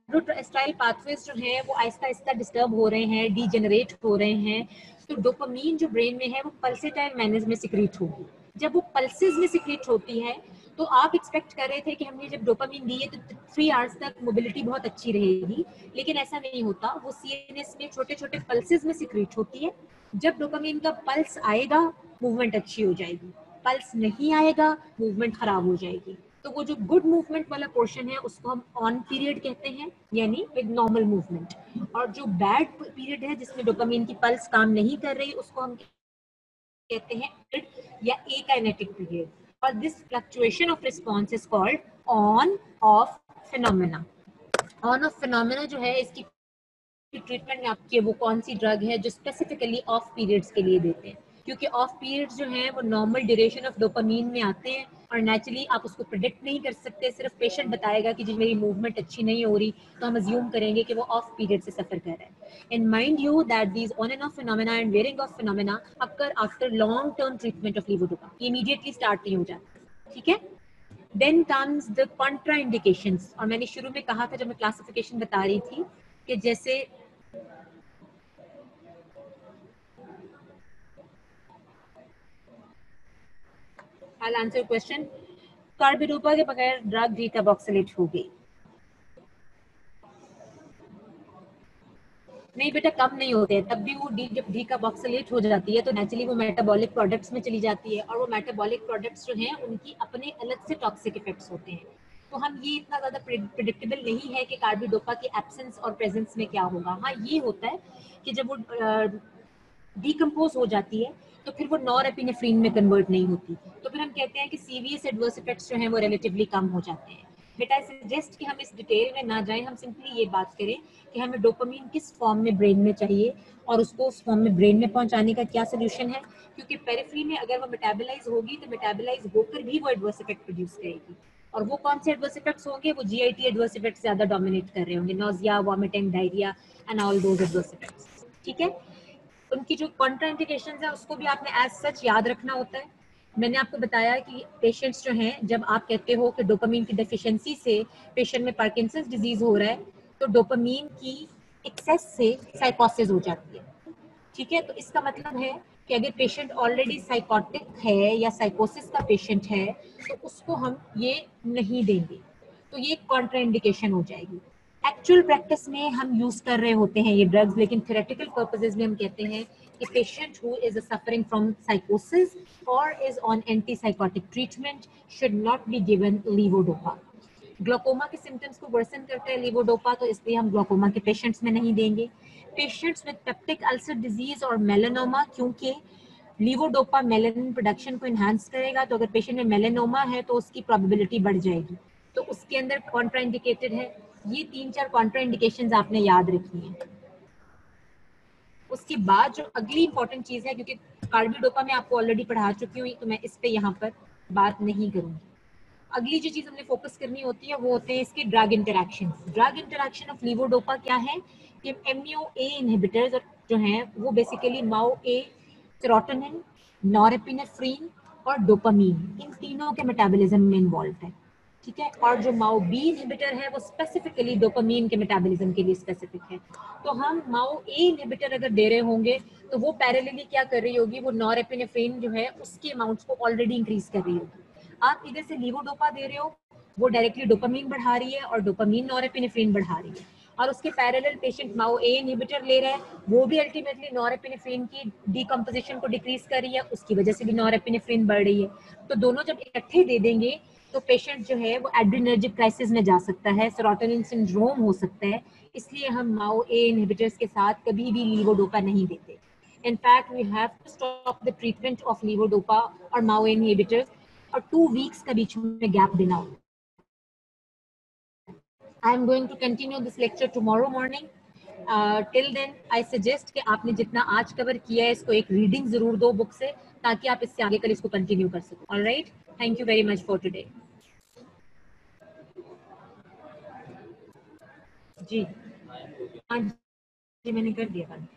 एंडोस्टाइल पाथवेज जो है वो आहिस्ता आहिस्ता डिस्टर्ब हो रहे हैं, डीजेनरेट हो रहे हैं, तो डोपामीन जो ब्रेन में है वो पल्सेटाइल मैनर्स में सिक्रीट होगी। जब वो पल्सेस में सिक्रीट होती है तो आप एक्सपेक्ट कर रहे थे कि हमने जब डोपामीन दी है तो 3 आवर्स तक मोबिलिटी बहुत अच्छी रहेगी, लेकिन ऐसा नहीं होता। वो सीएनएस में छोटे छोटे पल्सेस में सिक्रीट होती है। जब डोपामीन का पल्स आएगा मूवमेंट अच्छी हो जाएगी, पल्स नहीं आएगा मूवमेंट खराब हो जाएगी। तो वो जो गुड मूवमेंट वाला पोर्शन है उसको हम ऑन पीरियड कहते हैं, यानी विद नॉर्मल मूवमेंट, और जो बैड पीरियड है जिसमें डोपामीन की पल्स काम नहीं कर रही उसको हम कहते हैं या अकाइनेटिक पीरियड। और this fluctuation of response is called on off phenomena. On off phenomena जो है इसकी ट्रीटमेंट में आपके वो कौन सी ड्रग है जो स्पेसिफिकली ऑफ पीरियड्स के लिए देते हैं, क्योंकि ऑफ पीरियड्स जो है वो नॉर्मल ड्यूरेशन ऑफ डोपामीन में आते हैं और नेचुरली आप उसको प्रिडिक्ट नहीं कर सकते। सिर्फ पेशेंट बताएगा कि जी मेरी मूवमेंट अच्छी नहीं हो रही, तो हम अज्यूम करेंगे कि वो ऑफ पीरियड से सफर कर रहे हैं। And mind you that these on and off phenomena and wearing of phenomena occur after long term treatment of levodopa, immediately start नहीं हो जाता। ठीक है, देन कम्स द कॉन्ट्राइंडिकेशंस। और मैंने शुरू में कहा था जब मैं क्लासिफिकेशन बता रही थी कि जैसे I'll answer your question. Carbidopa के बगैर ड्रग डीकार्बोक्सिलेट हो गई नहीं बेटा, कम नहीं होते हैं, तब भी वो जब डीकार्बोक्सिलेट हो जाती है तो नेचुरली वो मेटाबॉलिक प्रोडक्ट्स में चली जाती है, और वो मेटाबॉलिक प्रोडक्ट्स जो हैं उनकी अपने अलग से टॉक्सिक इफेक्ट्स होते हैं। तो हम ये इतना ज्यादा प्रिडिक्टेबल नहीं है कि कार्बिडोपा की एब्सेंस और प्रेजेंस में क्या होगा। हाँ ये होता है कि जब वो डिकम्पोज हो जाती है तो फिर वो नॉरएपिनेफ्रिन में कन्वर्ट नहीं होती, तो फिर हम कहते हैं कि सीवियस एडवर्स इफेक्ट्स जो हैं वो रिलेटिवली कम हो जाते हैं। बेटा आई सजेस्ट कि हम इस डिटेल में ना जाएं, हम सिंपली ये बात करें कि हमें डोपामीन किस फॉर्म में ब्रेन में चाहिए और उसको उस फॉर्म में ब्रेन में पहुंचाने का क्या सोल्यूशन है, क्योंकि पेरिफेरी में अगर वो मेटाबोलाइज होगी तो मेटाबोलाइज होकर भी वो एडवर्स इफेक्ट प्रोड्यूस करेगी, और वो कौन से एडवर्स इफेक्ट्स होंगे, वो जीआईटी एडवर्स इफेक्ट्स ज्यादा डोमिनेट कर रहे होंगे, nausea, vomiting, diarrhoea and all those adverse effects. ठीक है, उनकी जो कॉन्ट्राइंडिकेशंस है उसको भी आपने एज सच याद रखना होता है। मैंने आपको बताया कि पेशेंट्स जो हैं, जब आप कहते हो कि डोपामीन की डेफिशिएंसी से पेशेंट में पार्किंसंस डिजीज हो रहा है, तो डोपामीन की एक्सेस से साइकोसिस हो जाती है। ठीक है, तो इसका मतलब है कि अगर पेशेंट ऑलरेडी साइकोटिक है या साइकोसिस का पेशेंट है तो उसको हम ये नहीं देंगे, तो ये कॉन्ट्राइंडिकेशन हो जाएगी। एक्चुअल प्रैक्टिस में हम यूज कर रहे होते हैं ये ड्रग्स, लेकिन थ्योरेटिकल पर्पसेस में हम कहते हैं कि patient who is suffering from साइकोसिस और is on anti psychotic treatment should not be given levodopa. Glaucoma के सिम्टम्स को वर्सन करता है लीवोडोपा, तो इसलिए हम ग्लोकोमा के पेशेंट्स में नहीं देंगे। Patients with peptic ulcer disease और मेलानोमा, क्योंकि लीवोडोपा मेलानिन प्रोडक्शन को एनहांस करेगा, तो अगर पेशेंट में मेलानोमा है तो उसकी प्रोबेबिलिटी बढ़ जाएगी, तो उसके अंदर कॉन्ट्राइंडिकेटेड है। ये 3-4 कॉन्ट्राइंडिकेशंस आपने याद रखी हैं। उसके बाद जो अगली इंपॉर्टेंट चीज है, क्योंकि कार्बिडोपा में आपको ऑलरेडी पढ़ा चुकी हूँ तो मैं इस पे यहाँ पर बात नहीं करूंगी। अगली जो चीज हमने फोकस करनी होती है वो होते हैं इसके drug interaction. Drug interaction of levodopa क्या है कि एमईओ ए इनहिबिटर्स जो हैं वो बेसिकली माओ ए, सेरोटोनिन, नॉरएपिनेफ्रिन और डोपामीन, इन तीनों के मेटाबॉलिज्म में इन्वॉल्व है। ठीक है, और जो माओ बी इनहिबिटर है वो स्पेसिफिकली डोपामीन के मेटाबॉलिज्म के लिए स्पेसिफिक है। तो हम माओ ए इनहिबिटर अगर दे रहे होंगे तो वो पैरेलली क्या कर रही होगी, वो नॉरएपिनेफ्रिन जो है उसके अमाउंट्स को ऑलरेडी इंक्रीज कर रही होगी। आप इधर से लीवोडोपा दे रहे हो, वो डायरेक्टली डोपामीन बढ़ा रही है और डोपामीन नॉरएपिनेफ्रिन बढ़ा रही है, और उसके पैरेलल पेशेंट माओ ए इनहिबिटर ले रहा है, वो भी अल्टीमेटली नॉरएपिनेफ्रिन की डीकंपोजिशन को डिक्रीज कर रही है, उसकी वजह से भी नॉरएपिनेफ्रिन बढ़ रही है। तो दोनों जब इकट्ठे दे देंगे तो पेशेंट जो है वो एड्रेनर्जिक क्राइसिस में जा सकता है, सेरोटोनिन सिंड्रोम हो सकता है। इसलिए हम माओ ए इनहिबिटर्स के साथ कभी भी लीवोडोपा नहीं देते। In fact, we have to stop the treatment of levodopa or MAO inhibitors और 2 weeks का बीच में गैप देना होगा। I am going to continue this lecture tomorrow morning. Till then, I suggest कि आपने जितना आज कवर किया है इसको एक रीडिंग जरूर दो बुक से, ताकि आप इससे आगे कल इसको कंटिन्यू कर सको। All right? Thank you very much for today. जी हाँ जी, मैंने कर दिया बंद।